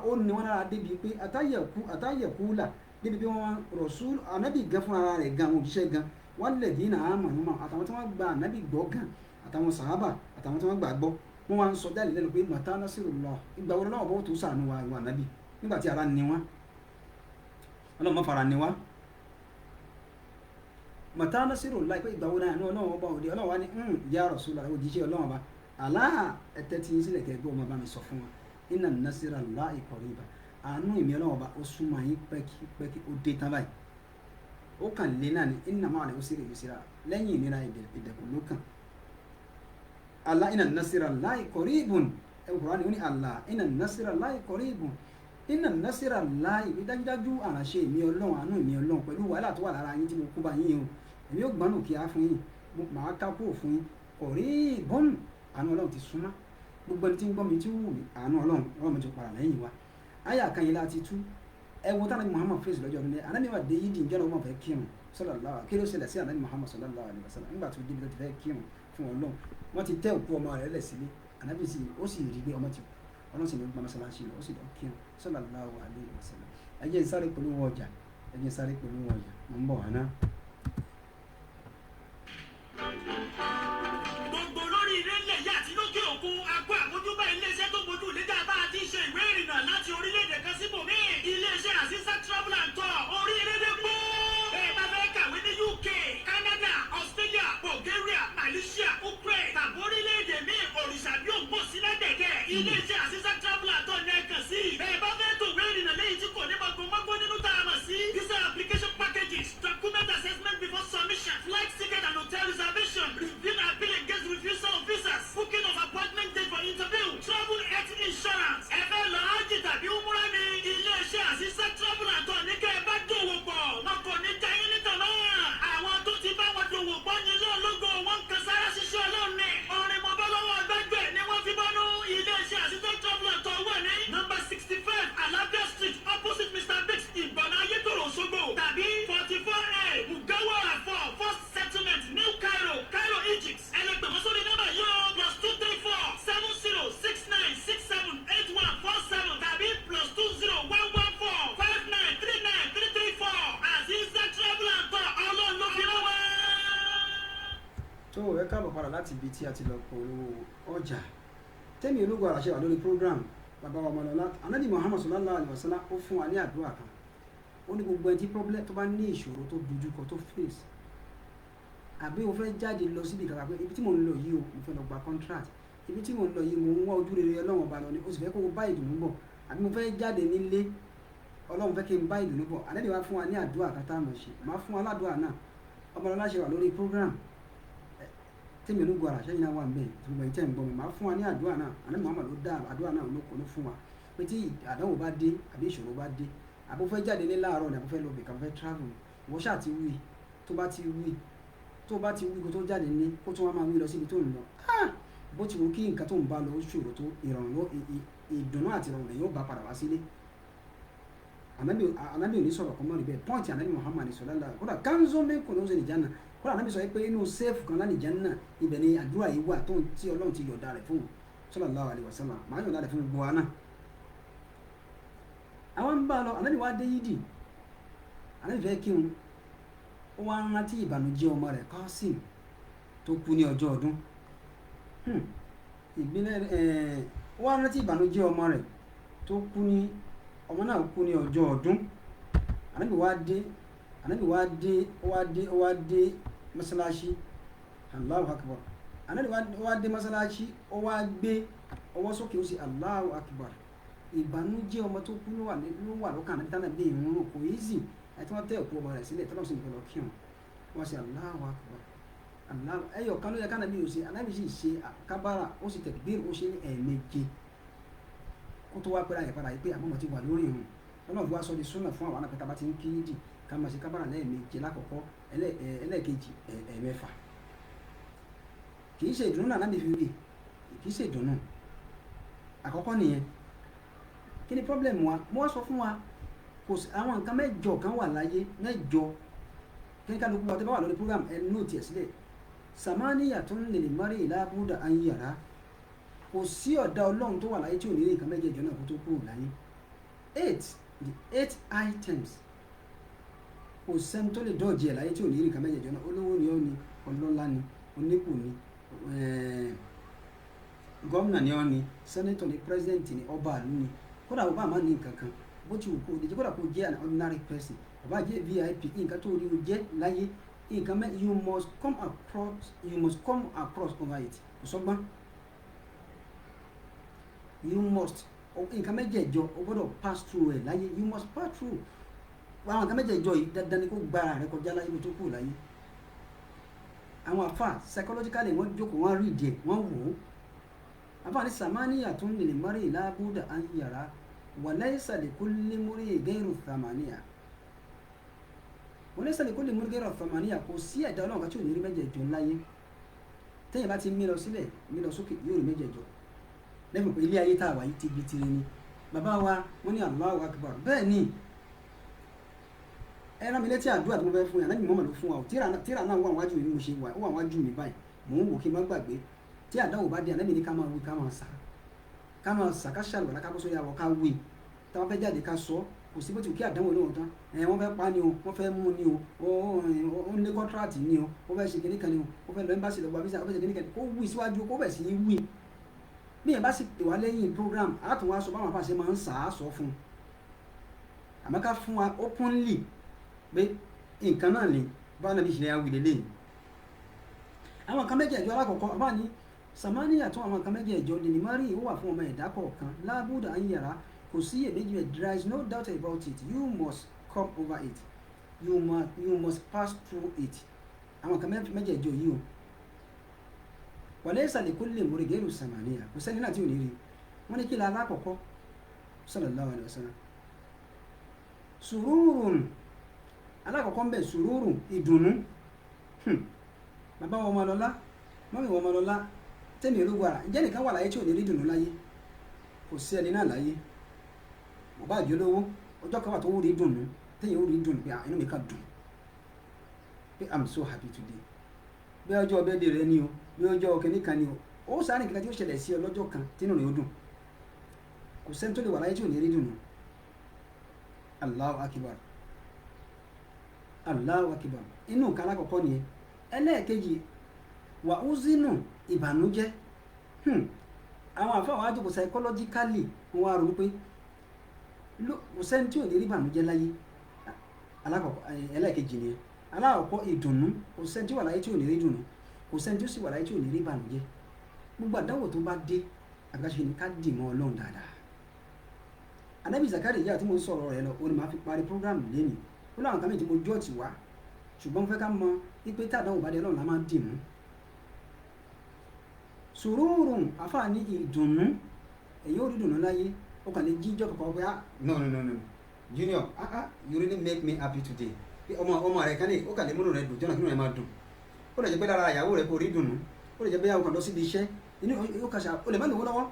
Speaker 1: ó ní wọn lára débi pé àtàyẹ̀kú là débi pé wọn Rasul ànábì gan fúnra rẹ̀ gan àwọn òjíṣẹ́ gan wọn lè dín náà àmọ̀ nímọ̀ àtàwọn tí wọ́n gba ànábì gbọ́ gan àtàwọn sàhábà àtàwọn tí wọ́n gbà gbọ́ wọ́n wá ń sọ jáde lẹ́nu pé mata nasirullah ìgbà wo lọ́wọ́ bọ́ tó sànù wa ìwà ànábì nígbà tí ara ni wọ́n ọlọ́mọ fara ni wá mata nasirullah pé ìgbà wo náà ọlọ́wọ́ bá òde ọlọ́wọ́ wa ní ya Rasulullah òjíṣẹ́ ọlọ́wọ́ bá aláà ẹ̀tẹ́ tí ń sílẹ̀ kẹ́gbẹ́ ọmọ bá mi sọ fún wa inna nasirallahi qariba àánú ìmí ọlọ́wọ́ bá ó súnmọ́ yín pẹ́kí ó dé tán báyìí ó kàn lé náà ní inna ma'al usri yusra lẹ́yìn ìnira ìdẹ̀kùn ló kàn Allah inna nasirallahi qaribun Al-Qur'ani ó ní Allah inna nasirallahi qaribun inna nasirallahi dájúdájú àránṣẹ́ ìmí ọlọ́run àánú ìmí ọlọ́run pẹ̀lú wàhálà tó wà lára yín tí mo kó bá yín o èmi ó gbọ́nù kí á fún yín màá kápò fún yín qaribun àánú ọlọ́run ti súnmọ́ gbogbo ẹni tí ń gbọ́ mi tí wù mí àánú ọlọ́run mi ti para lẹ́yìn wa ayé àkànyìn láti tú ẹ wo tánàbí Muhammad fèsì lọ́jọ́ ọdún ní anáníwá dé yídì ìjọba ọmọ fẹ́ kírun sallallahu kí ló ṣẹlẹ̀ sí anábì Muhammad sallallahu alaihi wasallam nígbà tó débi tó ti fẹ́ kírun fún ọlọ́run wọ́n ti tẹ́ òkú ọmọ rẹ̀ lẹ̀ sílé anábì sì ó sì rí pé ọmọ ti kú ọlọ́run sì ní gbọmọ mọ́sálásí lọ ó sì lọ kírun sallallahu alaihi wasallam ẹ jẹ́ n sáré polówó ọjà mo ń bọ̀ wá náà.
Speaker 2: gbogbo lórí ilé ńlẹ̀ yá àti lókè òkun agbó àmójúbá iléeṣẹ́ tó mójú lédè bá a ti ṣe ìwé ìrìnnà láti orílẹ̀-èdè kan síbòmíì iléeṣẹ́ àṣìṣe travel and tour orílẹ̀-èdè gbó. bẹ́ẹ̀ bá fẹ́ kàwé ní UK, Canada, Australia, Bulgaria, Malaysia, Ukraine tàbí orílẹ̀-èdè míì òrìṣà bí ògbó sílẹ̀ dẹ̀dẹ̀ iléeṣẹ́ àṣìṣe travel and tour ní ẹ̀kan sí. bẹ́ẹ̀ bá fẹ́ tó ìwé ìrìnnà lẹ́yìn tí kò ní mọ̀gbọ́n nínú tá a mọ̀ sí visa application packages, document assessment before submission, flight ticket and hotel reservation, review appeal against refusal of visas, booking of appointment date for interview, travel health insurance. ẹ fẹ́ lọ ájì tàbí umrah ní iléeṣẹ́ àṣìṣe travel and tour ní kẹ́ ẹ bá dòwò pọ̀ wọn kò ní jẹ́ yín nítorí náà. àwọn tó ti bá wọn dòwò pọ̀ ní ilé ológo wọn kan sára ṣiṣẹ́ ọlọ́run ní. orin mọ́ bá lọ́wọ́ gbẹ́gbẹ́ ni wọ́n fi bọ́nú iléeṣẹ́ àṣìṣe travel and tour wà ní number 65 Alabia Street opposite Mr. Biggs Ìbàdàn Ayétòrò Òṣogbo tàbí 44A Mugawa Afọ First Settlement New Cairo, Cairo, Egypt. ẹlẹgbẹ̀mọ́ sórí nọ́mbà yóò +234 7067678147 tàbí +20114 5939334 Aziza Travel and Tour ọlọ́run ló fi rán wá.
Speaker 1: tó ẹ káàbọ̀ padà láti ibi tí a ti lọ polówó ọjà tẹ́mi ológun àràṣẹ wà lórí program bàbá wa ọmọlọ́lá anábì Muhammad sallallahu alaihi wasallam ó fún wa ní àdúrà kan ó ní gbogbo ẹni tí problem tó bá ní ìṣòro tó dojúkọ tó face àbí o fẹ́ jáde lọ síbi kàkà pé ibi tí mò ń lọ yìí o mo fẹ́ lọ gba contract ibi tí mò ń lọ yìí mo ń wá ojú rere ọlọ́run ọba lọ ni o sì fẹ́ kó o bá ìdùnnú bọ̀ àbí mo fẹ́ jáde nílé ọlọ́run fẹ́ kí n bá ìdùnnú bọ̀ ànábì wa fún wa ní àdúrà kan tá a mọ̀ ṣe máa fún wa ládùúrà náà ọmọlọ́lá ṣe wà lórí program tẹ́mi ológun àràṣẹ yìí náà wà ń bẹ̀ tí gbogbo ìtẹ́ ń gbọ́ mi máa fún wa ní àdúrà náà ànábì Muhammad ló dá àdúrà náà ló fún wa pé tí àdánwò bá dé àbí ìṣòro bá dé àbó fẹ́ jáde ní láàárọ̀ ni àbó fẹ́ lọ bìkan fẹ́ travel wọ́n ṣáà ti wí tó bá ti wí kó tó jáde ní kó tó wá máa wí lọ síbi tó ń lọ bó ti wù kí nǹkan tó ń bá lọ ó ṣòro tó ìdùnnú àti ìrọ̀rùn yóò bá padà wá sílé ànábì ò ní sọ̀rọ̀ kọ́mọ́ níbẹ̀ pọ́ǹtì ànábì Muhammad sallallahu kódà kánzó mẹ́kùn ló ń ṣe nìjánà kódà ànábì sọ pé inú sẹ́ẹ̀fù kan láti jánà ibẹ̀ ni àdúrà yìí wà tó tí Ọlọ́run ti yọ̀ọ̀dà rẹ̀ fún sallallahu alaihi wasallam máa yọ̀ọ̀dà rẹ̀ fún gbogbo wa náà àwọn ń bá lọ ànábì wá dé yídì ànábì fẹ́ kírun ó wá ń rántí ìbànújẹ́ ọmọ rẹ̀ Qasim tó kú ní ọjọ́ ọdún ó wá ń rántí ìbànújẹ́ ọmọ rẹ̀ tó kú ní ọmọ náà kú ní ọjọ́ ọdún ànábì wá dé mọ́sálásí Allahu Akbar ànábì wá dé mọ́sálásí ó wá gbé ọwọ́ sókè ó sì Allahu Akbar ìbànújẹ́ ọmọ tó kú ló wà lọ́kàn ànábì tánà bí ìrún rò kò easy àti wọ́n tẹ́ òkú ọmọ rẹ̀ sílẹ̀ tọ́lọ́sìn nìkan lọ kírun wọ́n ṣe Allahu Akbar ẹyọ kan ló yẹ kánábì yóò ṣe ànábì sì ṣe kábàrà ó sì tẹ̀gbìrì ó ṣe ní ẹ̀ẹ̀méje kó tó wá pẹ́ra yẹn padà yìí pé àmọ́ ti wà lórí ìrun lọ́nà bí wàá sọ di súnà fún àwọn àpẹta bá ti ń kí yídì ká máa ṣe kábàrà lẹ́ẹ̀méje lákọ̀ọ́kọ́ ẹlẹ́ẹ̀kejì ẹ̀ẹ̀mẹ́fà kì í ṣe ìdùnnú náà láti fi rí kì í ṣe ìdùnnú àkọ́kọ́ nìyẹn. kí ni problem wa mo wá sọ fún wa kò sí àwọn nǹkan mẹ́jọ kan wà láyé mẹ́jọ kí ní kálukú wa tó bá wà lórí program ẹ nóòtì ẹ̀ sílẹ̀ samaniya tó ń lè mari ìlàbúdà ayéyàrá kò sí ọ̀dà ọlọ́run tó wà láyé tí ò ní rí nǹkan mẹ́jẹ̀ẹ̀jọ náà kó tó kúrò láyé 8 items kò sẹ́ni tó lè dọ́ọ̀jì ẹ̀ láyé tí ò ní rí nǹkan mẹ́jẹ̀ẹ̀jọ náà olówó ni ó ní ọlọ́lá ni onípò ni gómìnà ni ó ní sẹ́nẹ́tọ̀ ni pírẹ́sidẹ̀ntì ni ọba àlú ni kódà ọba àmà ní nǹkan kan bó ti wù kó o lè jẹ́ kódà kó o jẹ́ an ordinary person ọba jẹ́ VIP nǹkan tó rí o jẹ́ láyé nǹkan mẹ́ you must come across over it kò sọ́gbọ́n you must nǹkan mẹ́jẹ̀ẹ̀jọ o gbọ́dọ̀ pass through ẹ̀ láyé you must pass through àwọn nǹkan mẹ́jẹ̀ẹ̀jọ yìí dandan ni kó gbára rẹ kọjá láyé kó tó kù láyé àwọn afa psychologically wọ́n jókòó wọ́n rí ìdíẹ̀ wọ́n wò ó afa ní samaniya tó ń lè mari ìlàbúdà ayéyàrá walaysa likulli muri gairu thamaniya walaysa likulli muri gairu thamaniya kò sí ẹ̀dá ọlọ́run kan tí ò ní rí mẹ́jẹ̀ẹ̀jọ láyé tẹ́yìn bá ti mí lọ sílẹ̀ mí lọ sókè yóò rí mẹ́jẹ̀ẹ̀jọ lẹ́fún pé ilé ayé tá a wà yìí ti bi tiri ni bàbá wa wọ́n ní Allahu Akbar bẹ́ẹ̀ ni ẹran mi létí àdúrà tí mo fẹ́ fún yàrá ìmọ̀ ló fún wa tíra náà wà wájú mi mo ṣe wà ó wà wájú mi báyìí mò ń wò kí n má gbàgbé tí àdáwò bá dé àlẹ́ mi ní ká máa wí ká máa sà ká ṣàlùwà ká bó sórí àwọ̀ ká wí táwọn fẹ́ jáde ká sọ kò sí bó ti kí àdánwò lóhùn tán wọ́n fẹ́ pa ni o wọ́n fẹ́ mú ni o ó ní kọ́ńtrátì ni o ó fẹ́ ṣe kíní kan ni o ó fẹ́ lọ ẹ́mbásì lọ́gbà visa ó fẹ́ ṣe kíní kan ni kó wí síwájú kó bẹ̀ sí í wí bí yẹn bá sì pè wá lẹ́yìn program àtún wá sọ báwọn afáṣe máa ń sà á sọ fún un àmọ́ ká fún wa openly pé nǹkan náà ni bá nàbí ìṣẹ̀lẹ̀ awìlẹ̀ lẹ́yìn àwọn nǹkan mẹ́jẹ̀ẹ̀jọ alákọ̀ọ́kọ́ àbá ní samaniya tó àwọn nǹkan mẹ́jẹ̀ẹ̀jọ lè mari ó wà fún ọmọ ẹ̀dá kọ̀ọ̀kan lábúdà ayéyàrá kò sí iyèméjì rẹ̀ there is no doubt about it you must come over it you must pass through it àwọn nǹkan mẹ́jẹ̀ẹ̀jọ yìí o walaysa likulli muri gairu samaniya kò sẹ́ni náà tí ò ní rí wọ́n ní kí la alákọ̀ọ́kọ́ sallallahu alaihi wasallam sururun alákọ̀ọ́kọ́ ń bẹ̀ sùúrù ìdùnnú bàbá wọn ọmọlọ́lá mọ́mí wọn ọmọlọ́lá tẹ́mi ológun ara ǹjẹ́ nìkan wà láyé tí ò ní rí ìdùnnú láyé kò sí ẹni náà láyé mo bá jẹ́ olówó ọjọ́ kan wà tó rí ìdùnnú téèyàn ó rí ìdùnnú pé inú mi kàn dùn pé I'm so happy today bí ọjọ́ ọbẹ̀ dè rẹ ni o bí ọjọ́ kìnní kan ni o ó sáré nǹkan tí ó ṣẹlẹ̀ sí ọ lọ́jọ́ kan tínú rẹ̀ ó dùn kò sẹ́ni tó lè wà láyé tí ò ní rí ìdùnnú Allahu Akbar Allahu Akbar inú nǹkan alákọ̀ọ́kọ́ nìyẹn ẹlẹ́ẹ̀kejì wà ó zínú ìbànújẹ́ àwọn àfáwọn àjòkò psychologically wọn á rò pé kò sẹ́ni tí ò ní rí ìbànújẹ́ láyé alákọ̀ọ́kọ́ ẹlẹ́ẹ̀kejì nìyẹn alákọ̀ọ́kọ́ ìdùnnú kò sẹ́ni tí wà láyé tí ò ní rí ìdùnnú kò sẹ́ni tí ó sì wà láyé tí ò ní rí ìbànújẹ́ gbogbo àdánwò tó bá dé àgbàṣe ni ká dì mọ́ Ọlọ́run dáadáa Ànábì Zakariya tí mo ń sọ̀rọ̀ rẹ̀ lọ òun ni màá fi parí program lẹ́nìí ó láwọn kan méjì mo jọ́ ti wá ṣùgbọ́n mo fẹ́ ká mọ wípé tàdánwò bá dé Ọlọ́run la máa ń dì mú sùúrùrùn àfààní ìdùnnú èyí ò rí ìdùnnú láyé ó kàn lè jíjọ́ kọ̀ọ̀kan pé no Junior you really make me happy today ọmọ rẹ̀ kan ní ó kàn lè múnú rẹ̀ dùn jọ́nà kí nínú rẹ̀ máa dùn ó lè jẹ́ pé lára ìyàwó rẹ̀ kò rí ìdùnnú ó lè jẹ́ pé àwọn kan lọ síbi iṣẹ́ inú ó kàṣà ó lè má lówó lọ́wọ́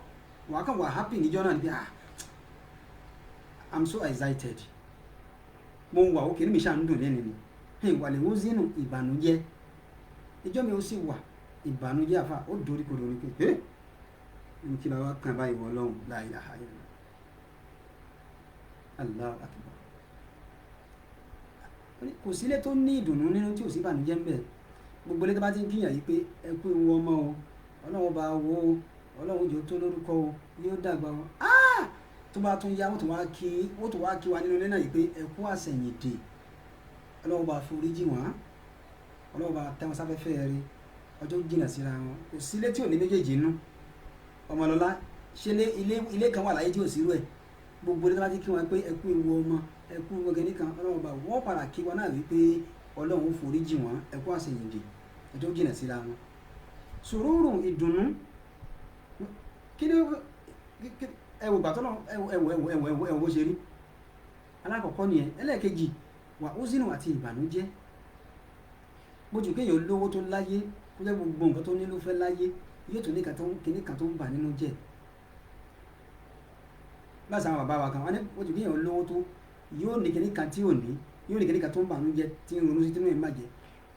Speaker 1: wà á kàn wà happy níjọ́ náà níbi I'm so excited mo wà ó kìí mi ṣáà ń dùn lẹ́nu ni wà lè wọ́n sínú ìbànújẹ́ ìjọ́ mi ó sì wà ìbànújẹ́ àfà ó dorí kodò ní pé ní kí lọ́wọ́ kan báyìí wọ́n lọ́hùn la ilaha illallah Allahu akbar kò sílé tó ní ìdùnnú nínú tí ò sí ìbànújẹ́ ń bẹ gbogbo ilé tó bá ti ń kíyàn yìí pé ẹ kú ewu ọmọ o Ọlọ́run bá wo o Ọlọ́run jò tó lórúkọ o yóò dàgbà o tó bá tún yá wọ́n tó wá kí wa nínú ilé náà yìí pé ẹ kú àsẹ̀yìndè Ọlọ́run bá foríjì wọ́n Ọlọ́run bá tẹ́ wọn sáfẹ́fẹ́ rí ọjọ́ jìnnà síra wọn kò sílé tí ò ní méjèèjì inú ọmọlọ́lá ṣe ilé kan wà láyé tí ò sí rú ẹ̀ gbogbo ilé tó bá ti kí wọn pé ẹ kú ewu ọmọ ẹ kú ọgẹ nìkan Ọlọ́run bá wọ́n padà kí wọn náà wípé Ọlọ́run foríjì wọ́n ẹ kú àsẹ̀yìndè ọjọ́ jìnnà síra wọn sùúrù ìdùnnú kí ni ẹwù gbàtọ́ náà ẹwù bó ṣe rí alákọ̀ọ́kọ́ nìyẹn ẹlẹ́ẹ̀kejì wà ó sínú àti ìbànújẹ́ bójú kéèyàn lówó tó láyé kó jẹ́ gbogbo nǹkan tó ní ló fẹ́ láyé yóò tún ní kíní kan tó ń bà nínú jẹ́. báṣà àwọn bàbá wa kan wọn ní ojú bí èèyàn lówó tó yóò ní kíní kan tí ò ní, yóò ní kíní kan tó ń bà nínú jẹ́ tí ń ronú sí tínú ẹ̀ ń bàjẹ́.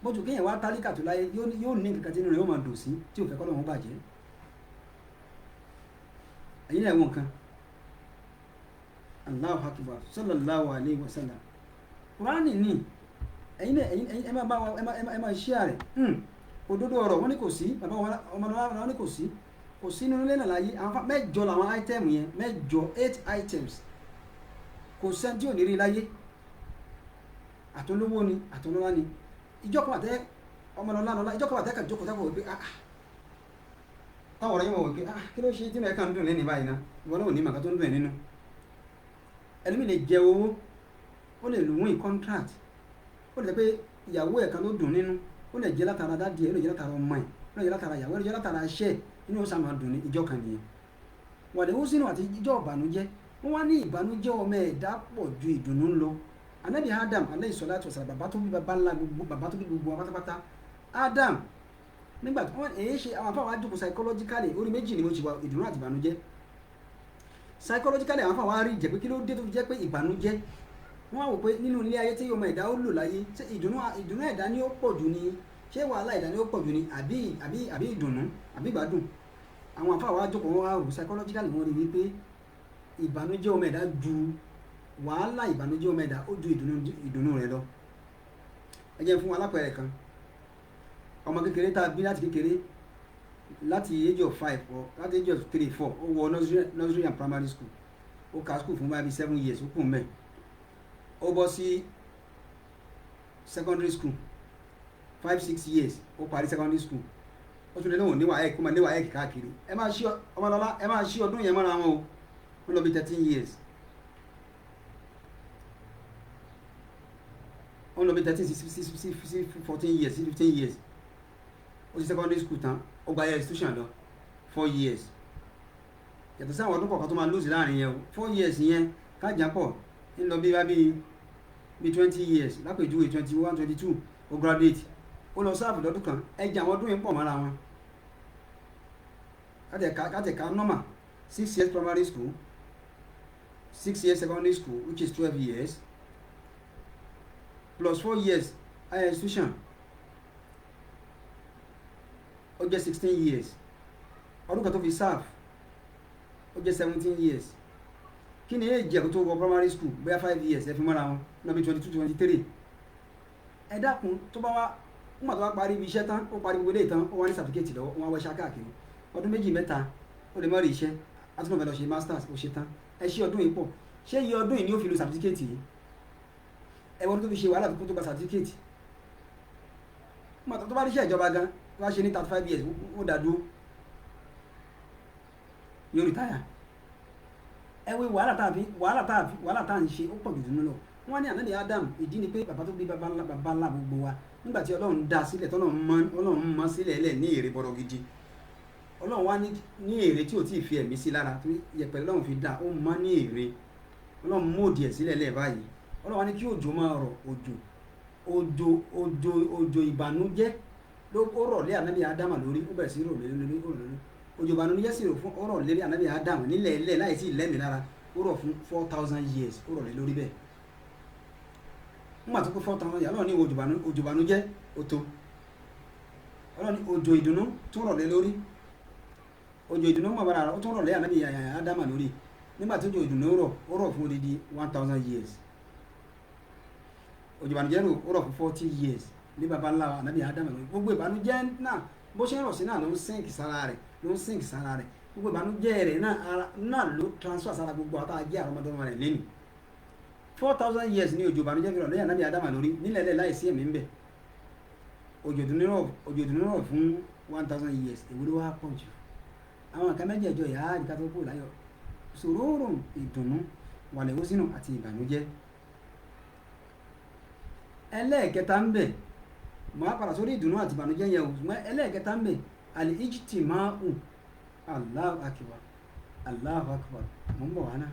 Speaker 1: bójú kéèyàn wá tálíkà tó láyé yóò ní nǹkan tí inú rẹ̀ yóò máa dùn sí tí ò fẹ́ kọ́lọ́run bàjẹ́. ẹ̀yin náà ẹ̀wọ̀n kan Allahu akbar sallallahu alayhi wa sallam Kùránì ni ẹ̀yin náà ẹ máa bá wa ẹ máa share rẹ̀. Òdodo ọ̀rọ̀ wọn ní kò sí, bàbá ọmọ wọn ní kò sí nínú ilé náà láyé. Àwọn mẹ́jọ làwọn item yẹn, mẹ́jọ 8 items kò sẹ́ni tí ò ní rí láyé, àtolówó ni àtolówó ni. ìjọkọ̀ àtẹ ọmọlọ́lá ìjọkọ̀ àtẹ kàjókòó táwọn wò pé táwọn ọ̀rọ̀ yẹn wọ̀ wò pé kí ló ṣe tí náà kàn ń dùn lẹ́nu báyìí náà ìwọ náà ò ní màkà tó ń dùn ẹ̀ nínú. ẹlòmíì lè jẹ owó, ó lè lù wín contract, ó lè jẹ pé ìyàwó ẹ̀ kan ló dùn nínú, ó lè jẹ látara dádì ẹ̀, ó lè jẹ látara ọmọ ẹ̀, ó lè jẹ látara ìyàwó ẹ̀, ó lè jẹ látara iṣẹ́ inú ó sàmà dùn ní ìjọ kan nìyẹn. wàlẹ̀ ó sínú àti ìjọ ìbànújẹ́, wọ́n wá ní ìbànújẹ́ ọmọ ẹ̀dá pọ̀ ju ìdùnnú lọ. Anabi Adam alayhi salatu wasalam, bàbá tó bí bàbá ńlá bàbá tó bí gbogbo pátápátá. Adam nígbà tí wọ́n èyí ṣe àwọn afáwọn àjòkó psychologically orí méjì ni mo ti wà, ìdùnnú àti ìbànújẹ́. Psychologically àwọn afáwọn á rí ìjẹ́ pé kí ló dé tó fi jẹ́ pé ìbànújẹ́, wọ́n á wò pé nínú ilé ayé tí ọmọ ẹ̀dá ó lò láyé ṣé ìdùnnú ẹ̀dá ni ó pọ̀ jù ni, ṣé wàhálà ẹ̀dá ni ó pọ̀ jù ni àbí ìdùnnú àbí ìgbádùn. àwọn afáwọn àjòkó wọn á rò psychologically wọ́n rí wípé ìbànújẹ́ ọmọ ẹ̀dá ju wàhálà ìbànújẹ́ ọmọ ẹ̀dá ó ju ìdùnnú rẹ̀ lọ. ẹ jẹ́ fún alápẹ̀rẹ̀ kan, ọmọ kékeré tá a bí láti kékeré láti age of 5 or láti age of 3 4 ó wọ nursery and primary school, ó ka school fún báyìí 7 years ó kù mẹ́, ó bọ́ sí secondary school 5 6 years ó parí secondary school, ó tún lé náà níwà ẹ̀ kó máa níwà ẹ̀ káàkiri. ẹ máa ṣí ọmọlọ́lá ẹ máa ṣí ọdún yẹn mọ́ra wọn o, ó lọ bí 13 years. ó lọ bí 13 sí 14 years sí 15 years. ó ti secondary school tán, ó gba institution lọ 4 years. yàtọ̀ sí àwọn ọdún kọ̀ọ̀kan tó máa lose láàrin yẹn o, 4 years yẹn kájà pọ̀ ń lọ bí 20 years lápèjúwe 21 22 ó graduate, ó lọ sáàbù lọ́dún kan. ẹja àwọn ọdún yẹn pọ̀ mọ́ra wọn. kájẹ̀ká normal 6 years primary school, 6 years secondary school which is 12 years plus 4 years higher institution, ó jẹ́ 16 years. ọdún kan tó fi serve ó jẹ́ 17 years. kí ni èyí jẹ́ kó tó wọ primary school bóyá 5 years ẹ fi mọ́ra wọn lọ́bí 22 23. ẹ dákun tó bá wá nígbà tó bá parí ibi iṣẹ́ tán, ó parí gbogbo ilé tán, ó wá ní certificate lọ́wọ́, wọn wá wẹ́ṣẹ́ káàkiri ọdún méjì mẹ́ta ó lè mọ́ rí iṣẹ́, àtúntò fẹ́ lọ ṣe masters ó ṣe tán. ẹ ṣe ọdún yìí pọ̀, ṣé iye ọdún yìí ni ó fi lo certificate yìí? ẹwọ́n tó fi ṣe wàhálà tó gba certificate. tó bá ríṣẹ́ ìjọba gan tó bá ṣe ní 35 years ó dá dúró, yóò retire. ẹwẹ́ wàhálà tá à ń ṣe ó pọ̀ jù nínú lọ. wọ́n ní ànábì Adam ìdí ni pé bàbá tó bí bàbá ńlá gbogbo wa, nígbà tí Ọlọ́run dá sílẹ̀ tọ́lọ́run mọ́ sílẹ̀ lẹ̀ ní èrè bọ̀rọ̀ gidi. Ọlọ́run wá ní èrè tí ò tí ì fi ẹ̀mí sí lára, torí yẹ̀pẹ̀ Ọlọ́run fi dá ó mọ́ ní èrè. Ọlọ́run mòdì ẹ̀ sílẹ̀ lẹ̀ báyìí. Ọlọ́run wá ní kí òjò máa rọ̀, òjò ìbànújẹ́ ló rọ̀ lé ànábì Ádámà lórí, ó bẹ̀rẹ̀ sí rọ̀ lórí. òjò ìbànújẹ́ sì rọ̀ fún ọ̀rọ̀ lé ànábì Ádámà nílẹ̀ ilẹ̀ láì sí ìlẹ́mì lára, ó rọ̀ fún 4000 years ó rọ̀ lé lórí bẹ́ẹ̀. nígbà tó kó 4000 years Ọlọ́run ní òjò ìbànújẹ́ ó tó. Ọlọ́run ní òjò ìdùnnú tó rọ̀ lé lórí, òjò ìdùnnú mọ̀ bára ó tó rọ̀ lé ànábì Ádámà lórí. nígbà tó òjò ìdùnnú rọ̀ ó rọ̀ fún odidi 1000 years. òjò ìbànújẹ́ ó rọ̀ fún 40 years ní baba ńlá ànábì Ádámà lórí. gbogbo ìbànújẹ́ náà bó ṣe ń rọ̀ sí náà ló ń sink sára rẹ̀, gbogbo ìbànújẹ́ rẹ̀ náà ló transfer sára gbogbo àtàjẹ́ àrọ́mọdọ́mọ rẹ̀ lẹ́nu. 4000 years ní òjò ìbànújẹ́ fi rọ̀ lẹ́yìn ànábì Ádámà lórí nílẹ̀ lẹ́ láì sí ẹ̀mí ń bẹ̀. òjò ìdùnnú rọ̀ fún 1000 years, èwo ló wá pọ̀ jù? àwọn nǹkan mẹ́jẹ̀ẹ̀jọ ìyá àdìká tó kù láyọ̀, sùúrù, ìdùnnú, wàlẹ̀ ó sínú àti ìbànújẹ́. ẹlẹ́ẹ̀kẹta ń bẹ̀, màá padà sórí ìdùnnú àti ìbànújẹ́ yẹn o, ṣùgbọ́n ẹlẹ́ẹ̀kẹta ń bẹ̀ al-ijtima'u. Allahu akbar, Allahu akbar, mò ń bọ̀ wá náà.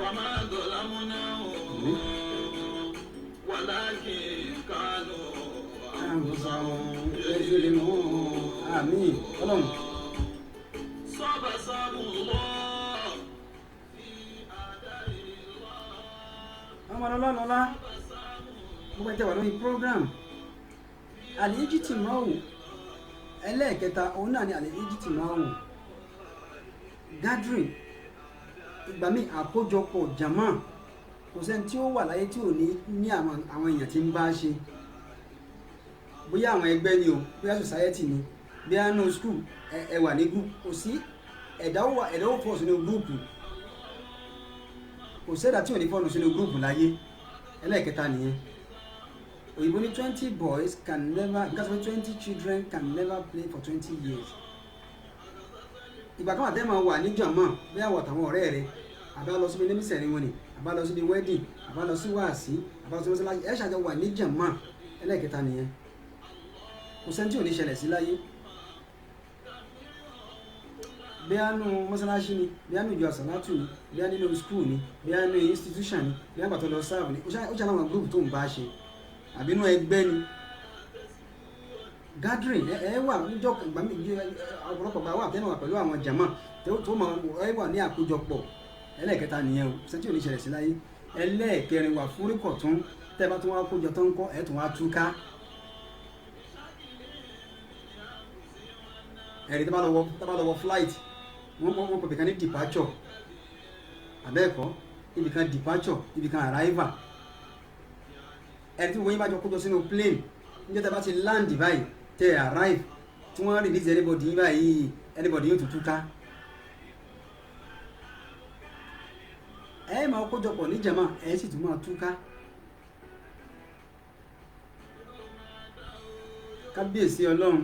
Speaker 2: وما ظلمناهم ولكن كانوا أنفسهم يظلمون.
Speaker 1: àmín ọlọ́run.
Speaker 2: صبصب الله في أعداء الله.
Speaker 1: ọmọ ọlọ́lọ́lá gbogbo ẹ̀jẹ̀ wà lórí program Al-Ijtima'u ẹlẹ́ẹ̀kẹta òun náà ni Al-Ijtima'u gathering, ìgbà míì àkójọpọ̀ jama. Kò sẹ́ni tí ó wà láyé tí ò ní àwọn èèyàn tí ń bá ṣe, bóyá àwọn ẹgbẹ́ ni o, bóyá society ni, bóyá no school ẹ wà ní group. Kò sí ẹ̀dá ó fọ́ sínú group, kò sẹ́dá tí ò ní fọ́nù sínú group láyé. Ẹlẹ́ẹ̀kẹta nìyẹn. Òyìnbó ní 20 boys can never, because of 20 children can never play for 20 years. Ìgbà kan àtẹ́ máa wà ní jàmá, bí àwọ̀ àtàwọn ọ̀rẹ́ rẹ̀, àbá lọ síbi naming ceremony, àbá lọ síbi wedding, àbá lọ sí wáàsí, àbá lọ sí mọ́sálásí, ẹ̀ ṣàjọ wà ní jàmá. Ẹlẹ́ẹ̀kẹta nìyẹn. Kò sẹ́ni tí ò ní ṣẹlẹ̀ sí láyé. Bí a nu mọ́sálásí ni, bí a nu ìjọ àsàlátù ni, bí a nínú school ni, bí a nu institution ni, bí a gbàtọ̀ lọ sáàbù ni, ó ṣe àwọn group tó ń bá ṣe, àbí inú ẹgbẹ́ ni. Gathering ẹ wà níjọ́ ọ̀pọ̀lọpọ̀ gbà wà tẹ́lẹ̀ wà pẹ̀lú àwọn jàmá tó mọ̀ ẹ wà ní àkójọpọ̀. Ẹlẹ́ẹ̀kẹta nìyẹn o, sẹ́ńtì ò ní ṣẹlẹ̀ sí láyé. Ẹlẹ́ẹ̀kẹrin wà fún ríkọ̀ tún tẹ́ bá tún wá kójọ tó ń kọ́ ẹ̀ tún wá túká. Ẹ̀rí tó bá lọ wọ flight wọ́n pọ̀ bìkan ní departure, àbẹ́ẹ̀kọ́ ibìkan departure ibìkan arrival. Ẹ̀rí tí wọ́n yín bá jọ kójọ sínú plane níjọ́ tẹ́ bá ti land báyìí tẹ́ arrive tí wọ́n release anybody yín báyìí anybody yóò tuntun ká. Ẹ máa kójọpọ̀ ní jàmá ẹ sì tún máa túká. Kábíyèsí Ọlọ́run.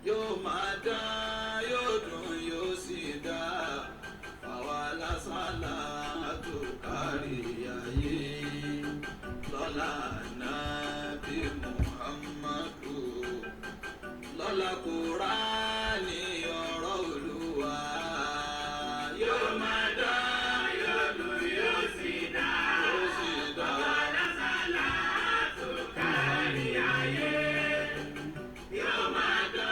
Speaker 2: Yóò máa dá, yóò dùn, yóò sì dá, àwa lásàlá tó kárí ayé. Lọ́lá Nábì Muhammadu, lọ́lá Kùránì ọ̀rọ̀ Olúwa. Yóò máa dá, yóò dùn, yóò sì dá, àwa lásàlá tó kárí ayé. Yóò máa dá.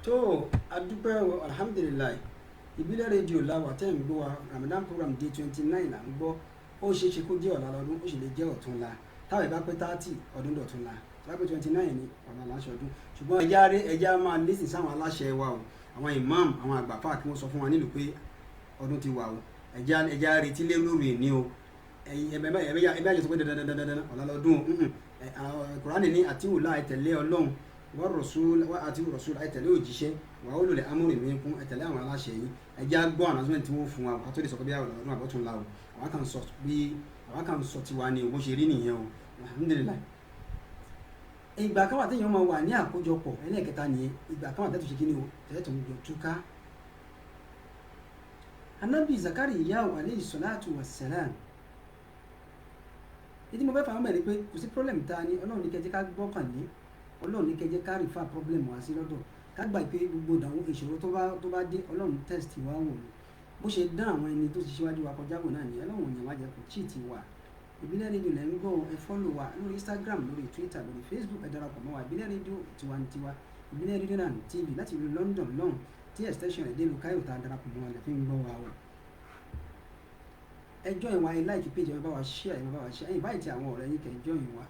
Speaker 1: tó adúpẹ́ alhamdulilayi ìbílẹ̀ rédíò làwà tẹ́ ń gbọ́ wa Ramadan program day 29 là ń gbọ́. Ó ṣeé ṣe kó jẹ́ ọ̀la lọ́dún, ó sì lè jẹ́ ọ̀túnla. Táwọn ìbá pé 30 ọdún dọ̀túnla, táwọn pé 29 ní ọ̀la láṣọ ọdún. Ṣùgbọ́n ẹja máa lẹ́sìn sáwọn aláṣẹ wa o, àwọn imam àwọn àgbàfà kí wọ́n sọ fún wa nílùú pé ọdún ti wà o. Ẹja retí lé lórí ìní o. Ẹbẹ́ àjẹsọ pé dandandandandan ọ̀la lọ́dún o. Kùránì ní àtiwù láì tẹ̀lé Ọlọ́run àti rọ̀súl àìtẹ̀lé òjíṣẹ́ wà ó lòlẹ̀ amúrin mi kún ẹ̀tẹ̀lé àwọn aláṣẹ yìí. Ẹja gbọ́ announcement tí wọ́n fún wa àtúndì sọ pé bí àwọn ọ̀dọ́ àbọ̀tún la o. Àwọn kan sọ tiwa ni bó ṣe rí nìyẹn o. Alhamdulillah. Ìgbà kan wà téèyàn máa wà ní àkójọpọ̀ ẹlẹ́ẹ̀kẹta nìyẹn. Ìgbà kan wà tẹ́tù ṣe kí ni o tẹ́tù ń jọ túká. Ànábì Zakariya alayhi salatu wassalam. Ìdí mo fẹ́ fà mọ́ ẹ̀ ni pé kò sí problem ta ni Ọlọ́run ní kẹjẹ́ ká gbọ́kànlé, Ọlọ́run ní kẹjẹ́ ká rìfà problem wá sí lọ́dọ̀, ká gbà pé gbogbo ìdánwò ìṣòro tó bá dé Ọlọ́run test wá wò ni. Bó ṣe dán àwọn ẹni tó ti ṣíwájú wa kọjá wò náà ni Ọlọ́run yẹn wá jẹ́ kó cheat wa. Ìbílẹ̀ rédíò lẹ́ ń gbọ́, ẹ follow wa lórí Instagram, lórí Twitter, lórí Facebook, ẹ darapọ̀ mọ́ wa Ìbílẹ̀ rédíò tiwantiwa, Ìbílẹ̀ rédíò náà TV láti ìlú London lọ́hùn tí extension ẹ̀ dé lu káyọ̀ tá a darapọ̀ mọ́ wa lẹ́ fi ń gbọ́ wa o. Ẹ join wa, ẹ like page, ẹ bá wa share, ẹ invite àwọn ọ̀rẹ́ yín kẹ́ join wa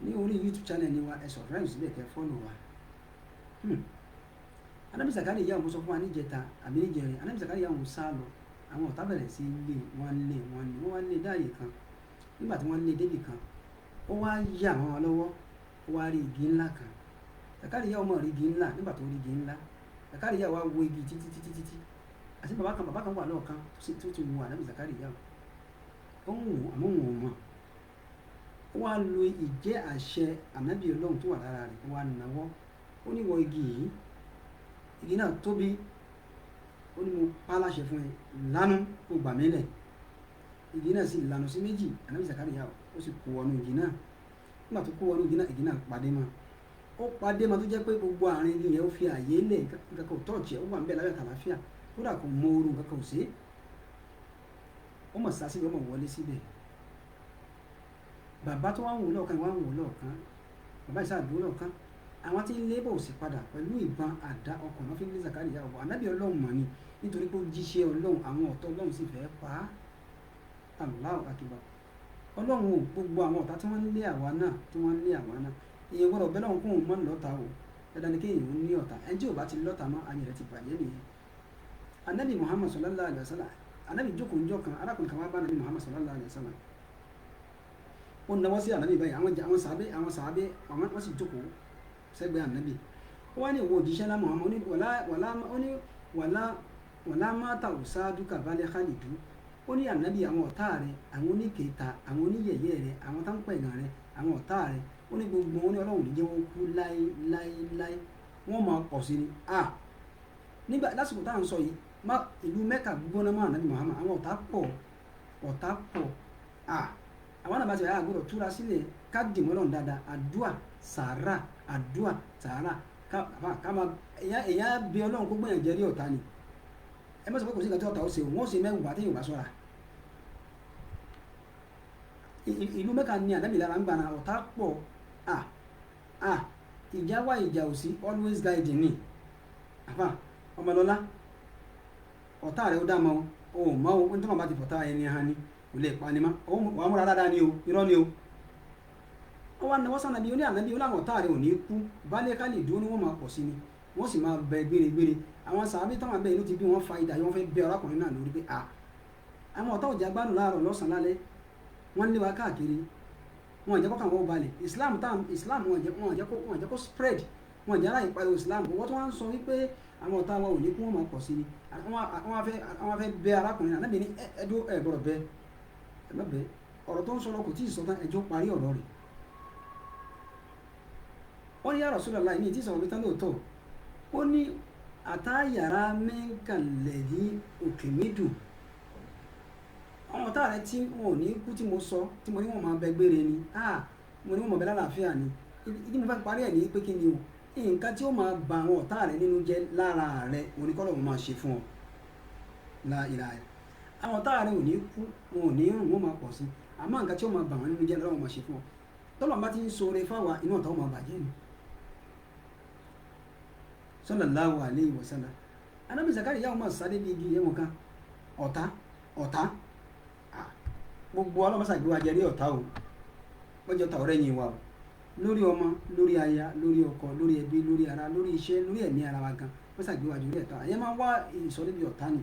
Speaker 1: ní orí YouTube channel ni wa, ẹ subscribe síbẹ̀ kẹ́ follow wa. Ànábì Zakariya mo sọ fún wa níjẹta àbí níjẹrin, Ànábì Zakariya ń sá lọ, àwọn ọ̀tá bẹ̀rẹ̀ sí wọ́n wá lé dáàyè kan. Nígbà tí wọ́n lé débì kan, ó wá yà wọ́n lọ́wọ́, ó wá rí igi ńlá kan. Zakariya ọmọ rí igi ńlá, nígbà tó rí igi ńlá, Zakariya wá wo igi títí àti bàbá kan wà lọ́ọ̀kan tó ti wo Ànábì Zakariya. Ó ń wò àmọ́ wọn ò mọ̀. wá lo ìjẹ́ àṣẹ ànábì ọlọ́run tó wà lára rẹ̀ wá náwó ó ní wọ igi náà tóbi ó ní mo pa láṣẹ fún ẹ lánàá kó gbà mí lẹ̀ igi náà sì lànà sí méjì ànábì Zakariya ó sì kó wọnú igi náà nígbà tó kó wọnú igi náà pàdé mọ́ ó pàdé mọ́ tó jẹ́ pé gbogbo àárín igi yẹn ó fi àyè lẹ̀ nǹkan kan ò tọ́ọ̀tì ẹ̀ ó wà ń bẹ̀ lábẹ́ àlàáfíà kódà kò mọ ooru nǹkan kan ò sí ó mọ̀ sá síbẹ̀ ó mọ̀ wọlé síbẹ̀ bàbá tó wá ń wò lọ́ọ̀kan bàbá ìsàdúró lọ́ọ̀kan àwọn tí ń lébọ̀ ò sì padà pẹ̀lú ìbọn àdá ọkọ̀ náà fi ń lé Zakariya ọ̀bọ̀ ànábì ọlọ́run mọ̀ ni nítorí pé ó jíṣẹ́ ọlọ́run àwọn ọ̀tọ̀ ọlọ́run sì fẹ́ pa á Allahu akbar ọlọ́run ò gbogbo àwọn ọ̀tá tí wọ́n ń lé àwa náà èèyàn gbọ́dọ̀ bẹ́ẹ̀ lọ́run kún un mọ́ lọ́ta o dandan ni kéèyàn ní ọ̀tá ẹni tí ò bá ti lọ́ta mọ́ ayé rẹ̀ ti bàjẹ́ nìyẹn ànábì Muhammad sallallahu alayhi wa sallam ànábì jókòó njọ́ kan arákùnrin kan wá bá ànábì Muhammad sallallahu alayhi wa sallam ó nawọ́ sí ànábì báyìí àwọn sàábé wọ́n sì jókòó sẹ́gbẹ̀ẹ́ ànábì ó wá ní ìwọ òjíṣẹ́ lá Muhammad wàlá mata usaduka balẹ̀ khalidu ó ní ànábì àwọn ọ̀tá rẹ̀ àwọn oníkèéta àwọn oníyẹ̀yẹ́ rẹ̀ àwọn tá ń pẹ̀gàn rẹ̀ àwọn ọ̀tá rẹ̀ ó ní gbogbo wọn ní ọlọ́run ní jẹ́ wọn kú láéláé wọ́n máa pọ̀ sí ni nígbà lásìkò tá à ń sọ yìí ìlú Mẹ́kà gbóná mọ́ ànábì Muhammad àwọn ọ̀tá pọ̀ àwọn náà bá ti rà àgbọ̀dọ̀ túra sílẹ̀ ká dìmọ́ lọ́run dáadáa àdúà sàárà ká máa èèyàn bí ọlọ́run kó gbẹ̀yàn jẹ́rí ọ̀tá ni ẹ má sọ pé kò sí ìgbà tí ọ̀tá ó ṣe wọ́n ṣe mẹ́wàá tí yóò bá sọ́ra ìlú Mẹ́kà ní ànábì lára ń gbà náà ọ̀tá pọ̀ ìjà wá ìjà ò sí always guiding ni àfà ọmọlọ́lá ọ̀tá rẹ̀ ó dá mọ́ o mọ́ o ní tó máa bá ti fọ̀tá ẹni hàn ni kò lè pa ni má wàá múra dáadáa ni o irọ́ ni o wọ́n wá náwó sànàbí ó ní ànábì ó láwọn ọ̀tá rẹ̀ ò ní kú balẹ̀ kálí dúró ni wọ́n máa pọ̀ sí ni wọ́n sì máa bẹ gbére àwọn sàábí táwọn abẹ́ inú ti bí wọ́n fa ìdá yìí wọ́n fẹ́ bẹ arákùnrin náà lórí pé àwọn ọ̀tá òjà gbádùn láàárọ̀ lọ́sàn-án lálẹ́ wọ́n lé wa káàkiri wọn jẹ́ kọ́kàn wọ́n balẹ̀ Islam wọn jẹ́ kó spread wọn jẹ́ aláì pariwo Islam wọ́n tó wá ń sọ wípé àwọn ọ̀tá wa ò ní kú wọ́n máa pọ̀ sí ni àwọn afẹ́ bẹ arákùnrin náà nábì ní ẹjọ́ ẹ̀ gbọ́dọ̀ bẹ ẹ má bẹ ọ̀rọ̀ tó ń sọ lọ kò tí ì sọ tán ẹjọ́ parí ọ̀rọ̀ rẹ̀ wọ́n ní ya Rasulullah ní ìtí sọ̀rọ̀ tán lóòótọ́ ó ní àtàyàrá mẹ́kànlẹ́dí òkè mídù àwọn ọ̀tá rẹ tí wọn ò ní kú tí mo sọ tí mo ní wọn máa bẹ gbére ni mo ní wọn máa bẹ lálàáfíà ni ìdí mo fẹ́ parí ẹ̀ ní pé kí ni o nǹkan tí ó máa ba àwọn ọ̀tá rẹ nínú jẹ́ lára rẹ oníkọ́lọ̀ wọn máa ṣe fún ọ láìláì àwọn ọ̀tá rẹ ò ní kú wọn ò ní rùn wọn máa pọ̀ sí àmọ́ nǹkan tí ó máa bà wọn nínú jẹ́ lára wọn máa ṣe fún ọ tọ́lọ̀ bá ti ń ṣoore fáwa inú ọ̀tá wọn máa bàjẹ́ ni sallallahu alayhi wa sallam anabi Zakariya ọmọ sáré bí igi ẹwọn kan ọ̀tá gbogbo ọlọ́mọsá gbé wa jẹrí ọ̀tá o wọ́n jẹ́ ọ̀tá ọ̀rẹ́ yìí wa o lórí ọmọ lórí aya lórí ọkọ lórí ẹbí lórí ara lórí iṣẹ́ lórí ẹ̀mí ara wa gan wọ́n sàgbé wa jẹrí ọ̀tá ẹ̀yẹ́ máa wá ìsọ níbi ọ̀tá ni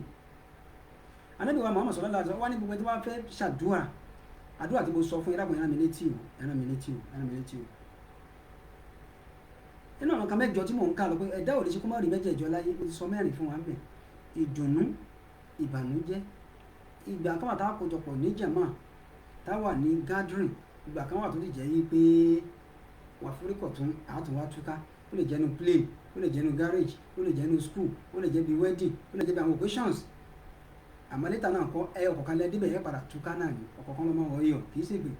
Speaker 1: anabi wa Muhammad sallallahu alaihi wa sallam wá ní gbogbo tí wọ́n fẹ́ ṣàdúrà àdúrà tí mo sọ fún ẹ̀rọ ẹ̀rọ mi létí o inú àwọn kan mẹ́jọ tí mò ń kà lọ pé ẹ̀dá ò lè ṣe kó má rí mẹ́jẹ̀ẹ̀jọ láyé ó ti sọ mẹ́rin fún wa ń bẹ̀ ìdùnnú ìbànújẹ́ ìgbà kan wà táwọn kójọpọ̀ ní jàmá táwà ní gathering ìgbà kan wà tó lè jẹ́ yí pé wà foríkọ̀ tún àtúnwá túká ó lè jẹ́nu plane ó lè jẹ́nu garage ó lè jẹ́nu school ó lè jẹ́ bí wedding ó lè jẹ́ bí àwọn occasions àmọ́ létà náà kọ́ ẹ ọ̀kọ̀ọ̀kan lẹ́ débẹ̀ yẹ padà túká náà ní ọ̀kọ̀ọ̀kan lọ́mọ wọ̀ yọ kì í ṣègbè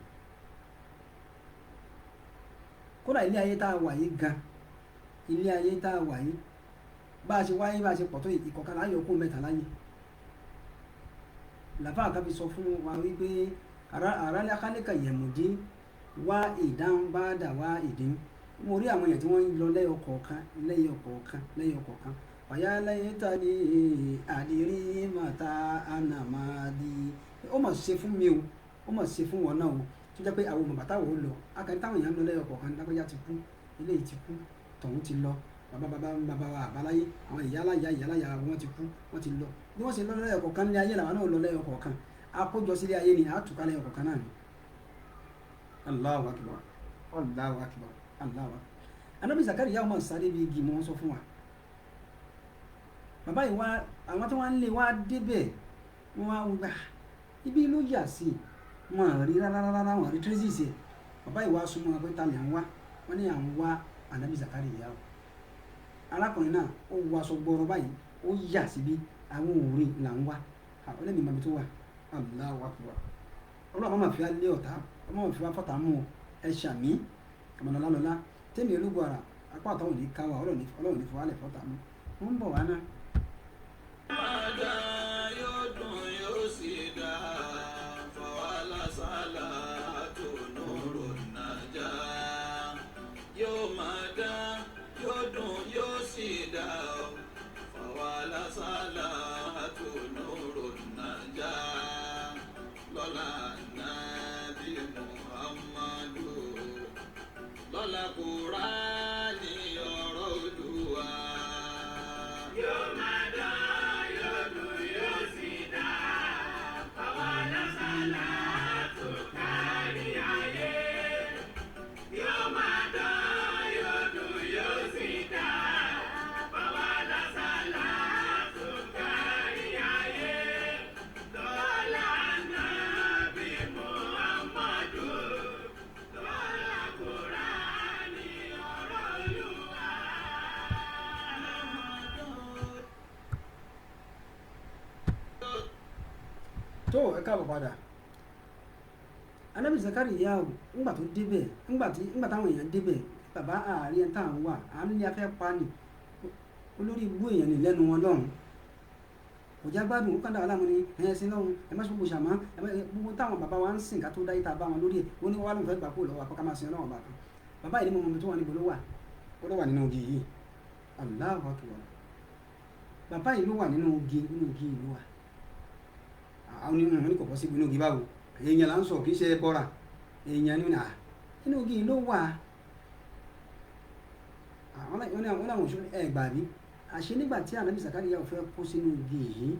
Speaker 1: kódà ilé ayé tá a wà yìí gan ilé ayé tá a wà yìí bá a ṣe wáyé bá a ṣe pọ̀ tó ìkọ̀kan láyé okó mẹ́ta láyé làbá àkàbí sọ fún wa wípé àrálẹ́kálẹ́kà yẹ̀mùdí wá ìdáhùn bá dà wá ìdín mo rí àwọn èèyàn tí wọ́n ń lọ lẹ́yọ kọ̀ọ̀kan ọ̀yá lẹ́yìn tàbí àdìrí màtá ànàmàdì ó mà ṣe fún mi o ó mà ṣe fún wọn náà o tó jẹ́ pé àwọn ọmọ bàtà wò ó lọ akẹ́ni táwọn èèyàn ń lọ lẹ́yọ kọ̀ọ̀kan lápẹ́yà ti kú eléyìí ti kú tọ̀hún ti lọ bàbá wa àbáláyé àwọn ìyáláyà wọn ti kú wọn ti lọ bí wọ́n ṣe lọ lẹ́yọ kọ̀ọ̀kan ní ayé làwọn náà lọ lẹ́yọ kọ̀ọ̀kan àkójọ sílé ayé ni àtúkà lẹ́yọ kọ̀ọ̀kan náà ni. Allahu akbar Allahu akbar Allahu akbar Ànábì Zakariya ọmọ sáré bíi igi mọ́ sọ fún wa bàbá yìí wá àwọn tí wọ́n ń lé wá débẹ̀ wọ́n wá wọ́n gbà ibi ló yà sí wọn rí rárá wọn rí tracy bàbá ìwà súnmọ́ pé ta ni à ń wá wọ́n ní à ń wá ànábì Zakariya o arákùnrin náà ó wọ aṣọ gbọrọ báyìí ó yà síbi àwọn òòrè là ń wá ọlẹ́mi mọ̀bí tó wà Allahu Akbar ọlọ́run máa fi wá lé ọ̀tá ọmọ máa fi wá fọ́tà mú ẹ ṣàmì àmọ̀nàlá lọ́lá tẹ́mi ológun ara apá àtàwọn òní káwa ọlọ́run ní fi wá lẹ̀ fọ́tà mú wọ́n ń bọ̀ wá náà.
Speaker 3: yóò dùn yóò sì dá fọwọ́lá sálà tó nùrù nàjà yóò máa dá yóò dùn yóò sì dá fọwọ́lá sálà tó nùrù nàjà lọ́la nàbí Muhammadu lọ́la Kùránì ọ̀rọ̀ Olúwa. Yóò máa dá yóò dùn yóò sì dá fọwọ́lá sálà tó kárí ayé. Yóò máa dá yóò dùn yóò sì dá fọwọ́lá sálà tó kárí ayé. Lọ́la nàbí Muhammadu lọ́la Kùránì ọ̀rọ̀ Olúwa.
Speaker 1: tó ẹ káàbọ̀ padà ànábì Zakariya o ńgbà tó débẹ̀ ńgbà táwọn èèyàn débẹ̀ bàbá ààrẹ ẹ̀ tá à ń wà à ń lé afẹ́ pa ni olórí ibú èèyàn ní lẹ́nu wọn lọ́hùn kò já gbádùn ó kàn dáwọ́ láwọn ní ẹ̀yẹ sí lọ́hùn ẹ má ṣe gbogbo ṣàmọ́ gbogbo táwọn bàbá wa ń sìn ká tó dáyé tá a bá wọn lórí ẹ̀ ó ní wàá lóun fẹ́ gbà kó lọ́wọ́ àkọ́kọ́ máa sin ọlọ́wọ́ bàbá yìí ní mo mọ̀ tó wà níbo ló wà ó ló wà nínú ogi yìí Allahu Akbar bàbá yìí ló wà nínú ogi yìí ló wà àwọn onímọ̀ ní kọ̀kọ́ sí inú ogi báwo èèyàn là ń sọ kì í ṣe bọ́ra èèyàn ní inú ogi yìí ló wà wọ́n làwọn òṣèlú ẹ̀gbà rí àṣẹ nígbà tí ànábì Zakariya ò fẹ́ kó sínú igi yìí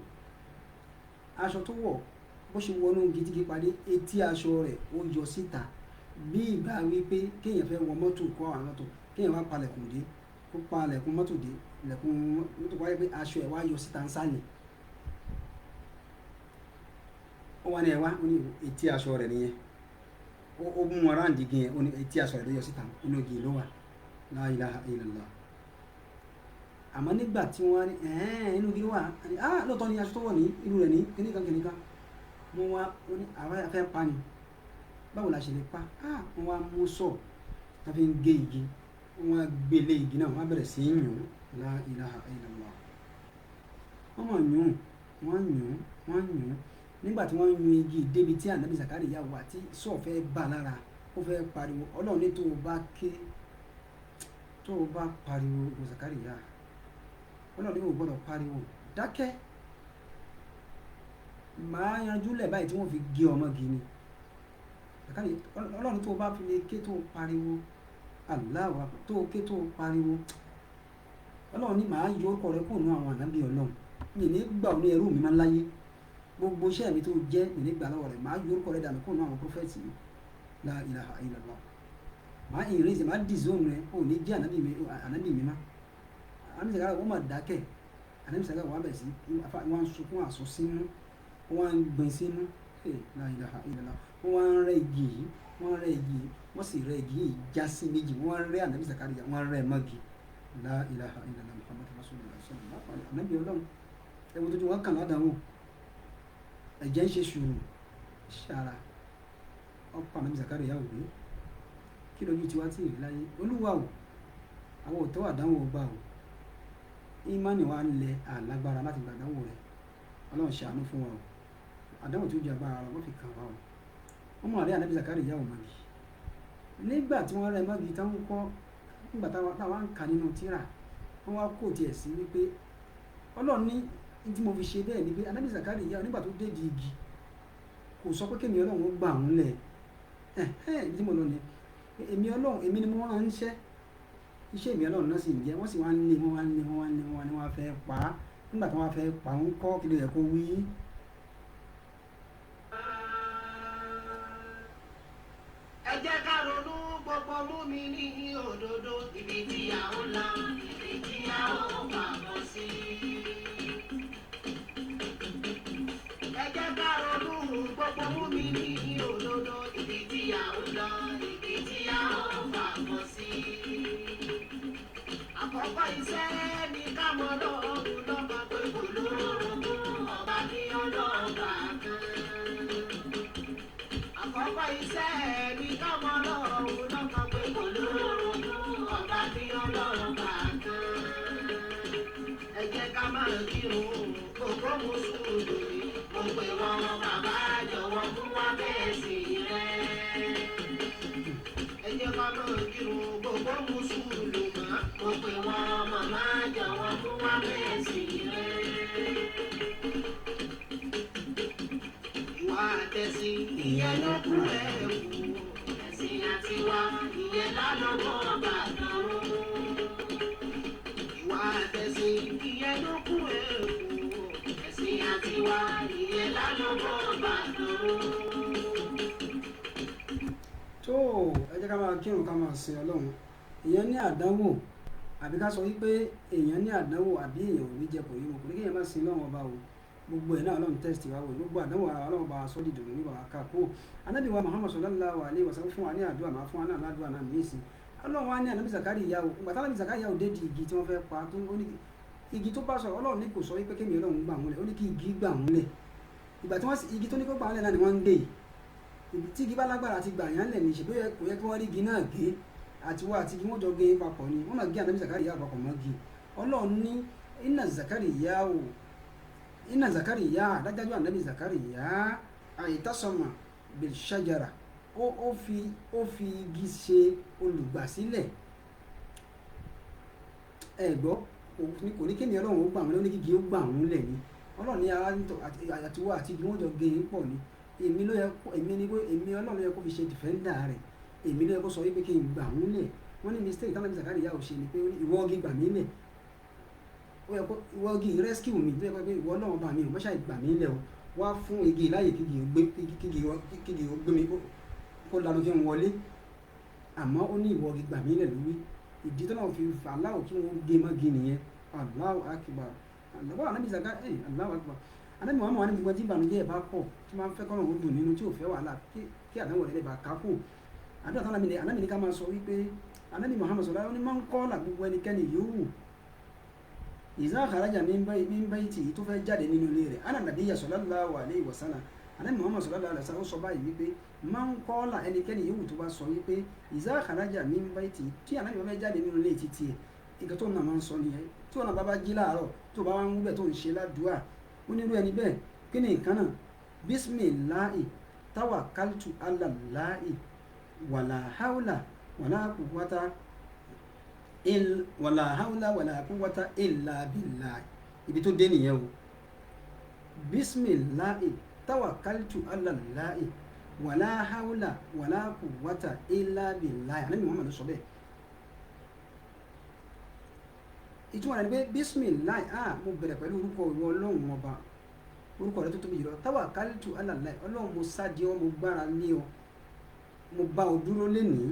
Speaker 1: aṣọ tó wọ̀ bó ṣe wọnú gidigidi padé etí aṣọ rẹ̀ ó yọ síta bí ìgbà wípé kéèyàn fẹ́ wọ mọ́tò kọ́ àwọn mọ́tò kéèyàn wá palẹ̀kùn dé kó palẹ̀kùn mọ́tò dé ilẹ̀kùn mọ́tò wáyé pé aṣọ ẹ̀ wá yọ síta ń sálẹ̀ ó wá ní ẹ̀ wá ó ní etí aṣọ rẹ̀ nìyẹn ó mú wọn ráǹdì gan ó ní etí aṣọ rẹ̀ ló yọ síta inú igi ló wà la ilaha illallah àmọ́ nígbà tí wọ́n ní inú igi ló wà lóòótọ́ ni aṣọ tó wọ̀ ní inú rẹ̀ ní kíníkan wọ́n wá ó ní àwọn afẹ́ pa ni báwo la ṣe lè pa wọ́n wá mú sọ wọ́n fi ń gé igi wọ́n wá gbélé igi náà wọ́n bẹ̀rẹ̀ sí í yùn la ilaha illallah wọ́n mọ̀ yùn nígbà tí wọ́n yùn igi débi tí ànábì Zakariya wà tí sọ fẹ́ bà lára ó fẹ́ pariwo ọlọ́run ní tó o bá pariwo Zakariya ọlọ́run ní o gbọ́dọ̀ pariwo dákẹ́ màá yanjú lẹ̀ báyìí tí wọ́n fi gé ọmọ gi ni ọlọ́run tó o bá fi lè ké tó o pariwo Allahu Akbar tó o ké tó o pariwo ọlọ́run ní màá yọ orúkọ rẹ kúrò nínú àwọn ànábì ọlọ́run mi ní gbà ọ ní ẹrú mi máa ń láyé gbogbo iṣẹ́ mi tó jẹ́ mi ní gbà lọ́wọ́ rẹ̀ màá yọ orúkọ rẹ dànù kúrò nínú àwọn prọfẹ̀tì mi la ilaha illallah màá ìrìnsì màá dìzóònù rẹ ò ní jẹ́ ànábì mi má ànábì Zakariya wọ́n máa dákẹ́ ànábì Zakariya wọ́n bẹ̀ sí wọ́n ń sunkún àsọ sínú wọ́n ń gbìn sínú la ilaha illallah wọ́n ń rẹ́ igi yìí wọ́n sì rẹ́ igi yìí já sí méjì wọ́n rẹ́ ànábì Zakariya wọ́n rẹ́ mọ́gi la ilaha illallah muhammadu rasulullah sallallahu alaihi wasallam ànábì ọlọ́run ẹ̀wọ̀n tó ti wọ́n kàn ládàáwò ẹ̀jẹ̀ ń ṣe ṣùrù ṣàrà ọ̀pọ̀ ànábì Zakariya wò ó kí lójú tiwa tí ìrìn láyé olúwa o àwọn òtọ́ àdánwò ọgbà o ìmánì wa ń lẹ àlágbára láti gba àdánwò rẹ ọlọ́run ṣàánú fún wa o àdánwò tó ju agbára wọn fi kàn wá o wọ́n mọ̀ àrẹ ànábì Zakariya ò mọ̀gì nígbà tí wọ́n rẹ mọ́gì táwọn kọ́ nígbà táwọn ń kà nínú tírà wọ́n wá kó tiẹ̀ sí wípé ọlọ́run ní tí mo fi ṣe bẹ́ẹ̀ ni pé ànábì Zakariya nígbà tó dé di igi kò sọ pé kémi ọlọ́run ó gbà òun lẹ̀ tí mo lọ ni èmi ọlọ́run èmi ni mo rán níṣẹ́ iṣẹ́ èmi ọlọ́run náà sì ń jẹ́ wọ́n sì wá ń lé wọ́n fẹ́ pa á nígbà tí wọ́n fẹ́ pa ń kọ́ kí ló yẹ kó wí.
Speaker 2: ẹ jẹ́ ká ronú gbogbo mú mi ní òdodo ibi tí a ó lọ ibi tí a ó pamọ́ sí. ẹ jẹ́ ká ronú gbogbo mú mi ní òdodo ibi tí a ó lọ ibi tí a ó fàbọ̀ sí. Àkọ́kọ́ iṣẹ́ ní ká mọ Ọlọ́run lọ́ba pé kò lórogún ọba ní ọlọ́ba kan. Àkọ́kọ́ iṣẹ́ ní ká mọ Ọlọ́run lọ́ba pé kò lórogún ọba ní ọlọ́ba kan. Ẹ jẹ́ ká máa kírun gbogbo mùsùlùmí mo pè wọ́n bàbá jọ̀wọ́ fún wa bẹ́ẹ̀ sí rẹ̀. Ẹ jẹ́ ká máa kírun gbogbo mùsùlùmí mo pè wọ́n màmá jọ̀wọ́ fún wa bẹ́ẹ̀ sí rẹ̀. Ìwà àtẹ̀sí ìyẹn ló kú ẹ̀kú ẹ̀sìn àti wa ìyẹn lálọ́gbọ́ bàtàn. Ìwà àtẹ̀sí ìyẹn ló kú ẹ̀kú ẹ̀sìn àti wa ìyẹn lálọ́gbọ́ bàtàn.
Speaker 1: tó ẹ jẹ́ ká máa kírun ká máa sin Ọlọ́run. èèyàn ní àdánwò àbí ká sọ wípé èèyàn ní àdánwò àbí èèyàn ò ní jẹ kò yí mo kò ní kéèyàn máa sin Ọlọ́run ọba o gbogbo ẹ̀ náà Ọlọ́run tẹ́sítì wa wò gbogbo àdánwò ara Ọlọ́run bá sọ́ dìdùn nígbà wá ká kó Ànábì wa Muhammad sallallahu alaihi wasallam fún wa ní àdúrà máa fún wa náà ládùúrà náà ní ìsìn Ọlọ́run wa ní Ànábì Zakariya o ìgbà táwọn Ànábì Zakariya ò dé di igi tí wọ́n fẹ́ pa tó ó ní igi tó bá sọ̀rọ̀ Ọlọ́run ní kò sọ wípé kémi Ọlọ́run gbà wọ́n lẹ̀ ó ní kí igi gbà wọ́n lẹ̀ ìgbà tí wọ́n igi tó ní kó gbà wọ́n lẹ̀ náà ni wọ́n ń gbé ibi tí igi bá lágbára àti gbà yán lẹ̀ ní ìṣèlú kò yẹ kí wọ́n rí igi náà gé àti wọ́n àti igi wọ́n jọ gé papọ̀ ni wọ́n máa gé Ànábì Zakariya papọ̀ mọ́ igi Ọlọ́run ní inna Zakariya dájájú Ànábì Zakariya àìtásọ̀mà bil shajara ó fi igi ṣe olùgbàsílẹ̀ ẹ̀gbọ́ kò ní kéèyàn Ọlọ́run ó gbà wọ́n lé kí igi ó gbà wọ́n lẹ̀ ni Ọlọ́run ní ara àti wọ́n àti igi wọ́n jọ gé pọ̀ ni èmi Ọlọ́run yẹ kó fi ṣe dìfẹ́ndà rẹ̀ èmi ló yẹ kó sọ wípé kí n gbà wọ́n lẹ̀ wọ́n ní mistake tí Ànábì Zakariya ò ṣe ni pé ìwọ igi gbà mí lẹ̀ ó yẹ kó ìwọ igi rescue mi tó yẹ pé ìwọ Ọlọ́run bá mi ò mọ́ṣáì gbà mí lẹ̀ o wá fún igi láàyè kígi ó gbé mi kó lanu kí n wọlé àmọ́ ó ní ìwọ igi gbà mí lẹ̀ lórí ìdí tó náà fi fà aláwọ̀ kí wọ́n gé mọ́gi nìyẹn Allahu akbar àlọ́wọ́ Ànábì Zakariya Allahu akbar Ànábì Muhammad wà ní gbogbo tí ìbànújẹ́ ẹ̀ bá pọ̀ tí máa ń fẹ́ kọ́nà ó dùn nínú tí ò fẹ́ wàhálà kí àdánwò rẹ̀ lè bá kákò àdúrà tán Ànábì ní ká máa sọ wípé Ànábì Muhammad sallallahu alaihi wasallam ní máa ń kọ́ là gbogbo ẹnikẹ́ni yòówù ìzá kharaja min bayti tó fẹ́ jáde nínú ilé rẹ̀ ana nabiyya sallallahu alaihi wasallam Ànábì Muhammad sallallahu alaihi wasallam ó sọ báyìí wípé máa ń kọ́ là ẹnikẹ́ni yòówù tó bá sọ wípé ìzá kharaja min bayti tí Ànábì bá fẹ́ jáde nínú ilé títí ẹ̀ nǹkan tó nà máa ń sọ nìyẹn tí wọn bá jí láàárọ̀ tó bá wá ń wúbẹ̀ tó ń ṣe ládùúà ó nílò ẹni bẹ́ẹ̀ kí ni nǹkan náà bismillahi tawakkaltu ala Allahi wàlà haúlà wàlà kúwátá ìlà bìlà ibi tó dé nìyẹn o bismillahi tawakkaltu ala Allahi wàlà haúlà wàlà kúwátá ìlà bìlà Ànábì Muhammad sọ bẹ́ẹ̀ ìtumọ̀ rẹ̀ ni pé bismillahi mo bẹ̀rẹ̀ pẹ̀lú orúkọ ìwọ Ọlọ́run ọba orúkọ rẹ̀ tó tóbi jùlọ tawakkaltu ala Allahi Ọlọ́run mo sáàdì ọ mo gbára lé ọ mo bá ọ dúró lénìí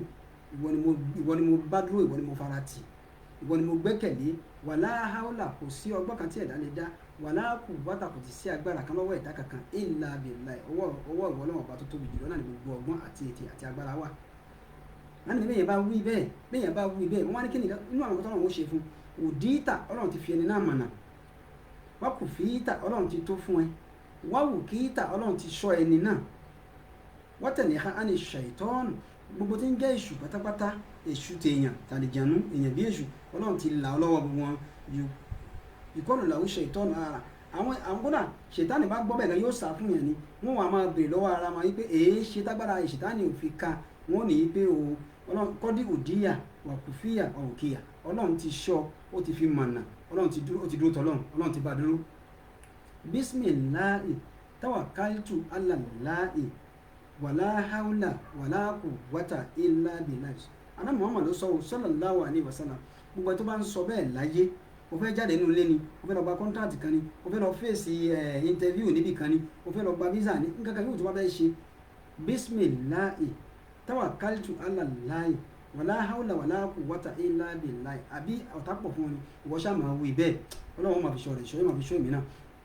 Speaker 1: ìwọ ni mo bá dúró ìwọ ni mo fara tì ìwọ ni mo gbẹ́kẹ̀lé wàlá haúlà kò sí ọgbọ́n kan tí ẹ̀dá lè dá wàlá quwwata kò sì sí agbára kan lọ́wọ́ ẹ̀dá kankan illa billahi ọwọ́ ìwọ Ọlọ́run ọba tó tóbi jùlọ náà ni gbogbo ọgbọ́n àti ètè àti agbára wà. wọ́n ní bẹ́ẹ̀ bá wí bẹ́ẹ̀ wọ́n wá ní kí ni inú àwọn tọ́lọ́run ó ṣe fún òdìíta Ọlọ́run ti fi ẹni náà mọ̀nà wá kù fìíta Ọlọ́run ti tó fún ẹ wá wù kííta Ọlọ́run ti ṣọ́ ẹni náà wọ́n tẹ̀lé ha á ní ṣàìtọ́nù gbogbo tí ń jẹ́ èṣù pátápátá èṣù tèèyàn tàlìjànú èèyàn bí èṣù Ọlọ́run ti là ọ́ lọ́wọ́ gbogbo wọn ìkọlù làwọn ṣàìtọ́nù ara àwọn kódà ṣètánì bá gbọ́ bẹ́ẹ̀ gan yóò sá fún yẹn ni wọ́n wà máa bèrè lọ́wọ́ ara wọn wípé èé ṣe tágbára ṣètánì ò fi ka wọ́n ní pé o Ọlọ́run kọ́dí òdíyà wà kù fíyà ọ̀kìyà Ọlọ́run ti ṣọ́ ó ti fi mọ̀nà Ọlọ́run ti dúró tọ́lọ́run Ọlọ́run ti bá dúró bismillahi tawakkaltu ala Allahi wàlá haúlà wàlá quwwata illa billah Ànábì Muhammad ló sọ sallallahu alaihi wasallam gbogbo ẹ̀ tó bá ń sọ bẹ́ẹ̀ láyé o fẹ́ jáde nínú ilé ni o fẹ́ lọ gba kọ́ńtàtì kan ni o fẹ́ lọ fèsì interview níbì kan ni o fẹ́ lọ gba visa ni nǹkan kan yóò tó bá fẹ́ ṣe bismillahi tawakkaltu ala Allahi wàlá haúlà wàlá quwwata illa billah àbí ọ̀tá pọ̀ fún ọ ni ìwọ ṣáà máa wí bẹ́ẹ̀ Ọlọ́run máa fi ṣọ́ rẹ̀ ṣọ́ máa fi ṣọ́ èmi náà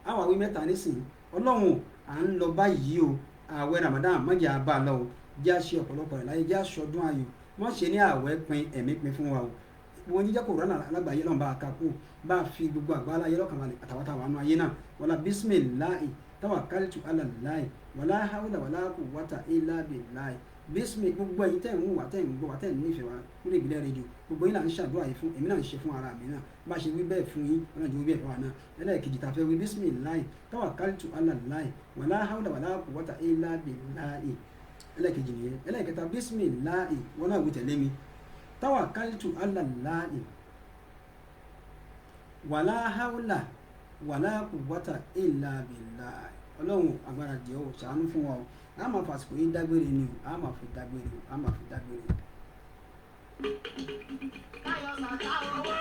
Speaker 1: àwọn àwí mẹ́ta nísìnyí Ọlọ́run à ń lọ báyìí o ààwẹ̀ Ramadan mọ́jà bá a lọ o jẹ́ àṣẹ ọ̀pọ̀lọpọ̀ rẹ̀ láyé jẹ́ àṣọdún ayọ̀ wọ́n ṣe ní àwẹ̀ pin ẹ̀mí pin fún wa o wọ́n jíjẹ́ kòrónà alágbàáyé lọ́nà bá a ká kú bá a fi gbogbo àgbáńlá ayé lọ́kàn balẹ̀ àtàwátàwà nù ayé náà wala bisimilahi tawakkaltu ala Allahi wala hawla wala quwwata illa billahi bísímì gbogbo ẹ̀yin tẹ́ ń wà tẹ́ ń gbọ́ wà tẹ́ ń nífẹ̀ẹ́ wa lórí ìbílẹ̀ rédíò gbogbo yín là ń ṣàdúrà yìí fún èmi náà ń ṣe fún ara mi náà bá a ṣe wí bẹ́ẹ̀ fún yín wọn náà jẹ́ wí bẹ́ẹ̀ fún wa náà ẹlẹ́ẹ̀kejì tá a fẹ́ wí bísímìláì tawakkaltu ala Allahi wala hawla wala quwwata illa billahi ẹlẹ́ẹ̀kejì nìyẹn ẹlẹ́ẹ̀kẹta bísímìláì wọn náà wí tẹ̀lé mi tawakkaltu ala Allahi wala hawla wala quwwata illa billahi ọlọ́run agbára jẹ́ ò ṣàánú fún wa o a máa fàsìkò yìí dágbére ni o a máa fi dágbére o a máa fi dágbére.
Speaker 2: káyọ̀ sàkà owó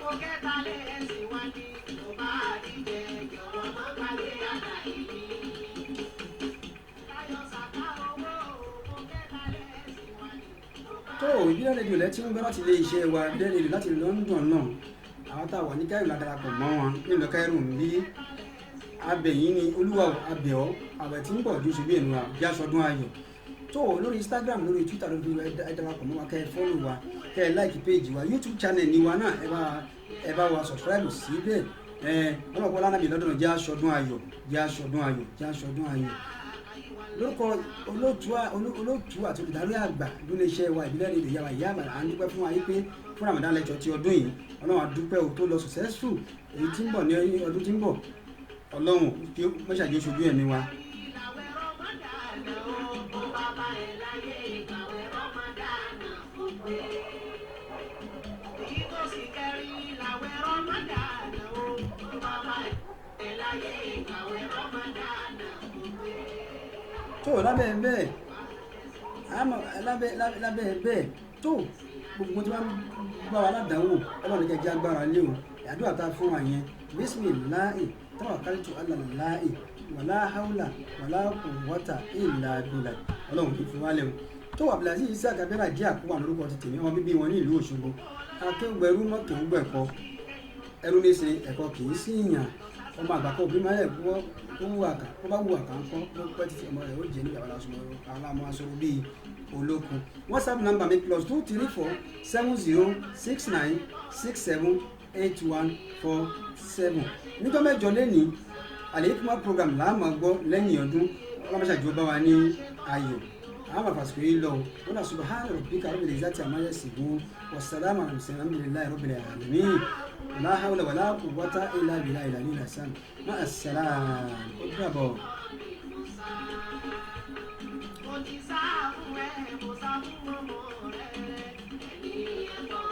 Speaker 2: kò kẹta lé ẹ̀sìn wá ní tó bá díje jọ̀wọ́ má gbàgbé àná ìní. káyọ̀ sàkà owó kò kẹta lé ẹ̀sìn wá ní tó bá.
Speaker 1: tó ìbílẹ̀ rédíò lẹ́tí ń gbọ́ láti ilé iṣẹ́ wa ìbílẹ̀ rédíò láti London náà àwọn tá a wà ní Cairo la darapọ̀ mọ́ wọn nílùú Cairo ń bí abẹ̀yìn ni olúwa abẹ̀ọ́ àwẹ̀ tí ń bọ̀ ju ṣubú ẹ̀nu wa bí aṣọdún ayọ̀ tó lórí Instagram lórí Twitter lórí ẹ darapọ̀ mọ́ wa kẹ́ ẹ fọ́lù wa kẹ́ ẹ like page wa YouTube channel ni wa náà ẹ bá wa subscribe síbẹ̀ ọlọ́pàá lánàbí lọ́dún jẹ́ aṣọdún ayọ̀ jẹ́ aṣọdún ayọ̀ jẹ́ aṣọdún ayọ̀ lórúkọ olóòtú àti olùdarí àgbà lórí iṣẹ́ wa ìbílẹ̀ rédíò yàrá ìyá àbàlà à ń dúpẹ́ fún wa yí pé fún Ramadan lecture ti ọdún yìí ọlọ́run àdúpẹ́ ò tó lọ successful èyí tí ń bọ̀ ní ọdún tí ń bọ̀ ọlọ́run kí ó mọ́ṣáájú oṣojú ẹ̀mí wa. tó lábẹ́ bẹ́ẹ̀ tó gbogbo tí wọ́n bá wa ládàáwò ọlọ́run kẹjẹ agbára lé o àdúrà tá a fún wa yẹn bisimilahi tawakkaltu ala Allahi wala hawla wala quwwata illa billah ọlọ́run kì í fi wálẹ̀ o tó Abdulaziz Isiaq Abẹ́rẹ́ jẹ́ àkókò lórúkọ ti tèmi ọmọ bíbí wọn ní ìlú Òṣogbo akéwùgbẹ́rú mọ́kèwùgbẹ́kọ ẹrú ní ṣe ẹ̀kọ́ kì í sí ìyàn ọmọ àgbàkọ òbí máa yẹ gbọ́ ó wù àkà ó bá wù àkà ńkọ́ ló pẹ́ títí ọmọ rẹ̀ ó jẹ́ nígbà wàlá sọmọ aláàmú aṣọ́rọ̀ bíi olókun WhatsApp number mi +234 7069678147 níjọ́ mẹ́jọ lẹ́ni àlèkùnmá program láàmú gbọ́ lẹ́yìn ọdún ọlọ́mọṣàjò bá wa ní ayọ̀ àwọn àfàsùkò yìí lọ wọn náà subhana rabbika rabbil izzati amma yasifun wassalamu ala mursalin alhamdulillahi rabbil alamin la hawla wala quwwata illa billahi al-aliyyil azim ma assalam ó dàbọ̀.
Speaker 2: Mo ti sá fún ẹ, mo sá fún ọmọ rẹ, ẹni ẹ̀kọ́.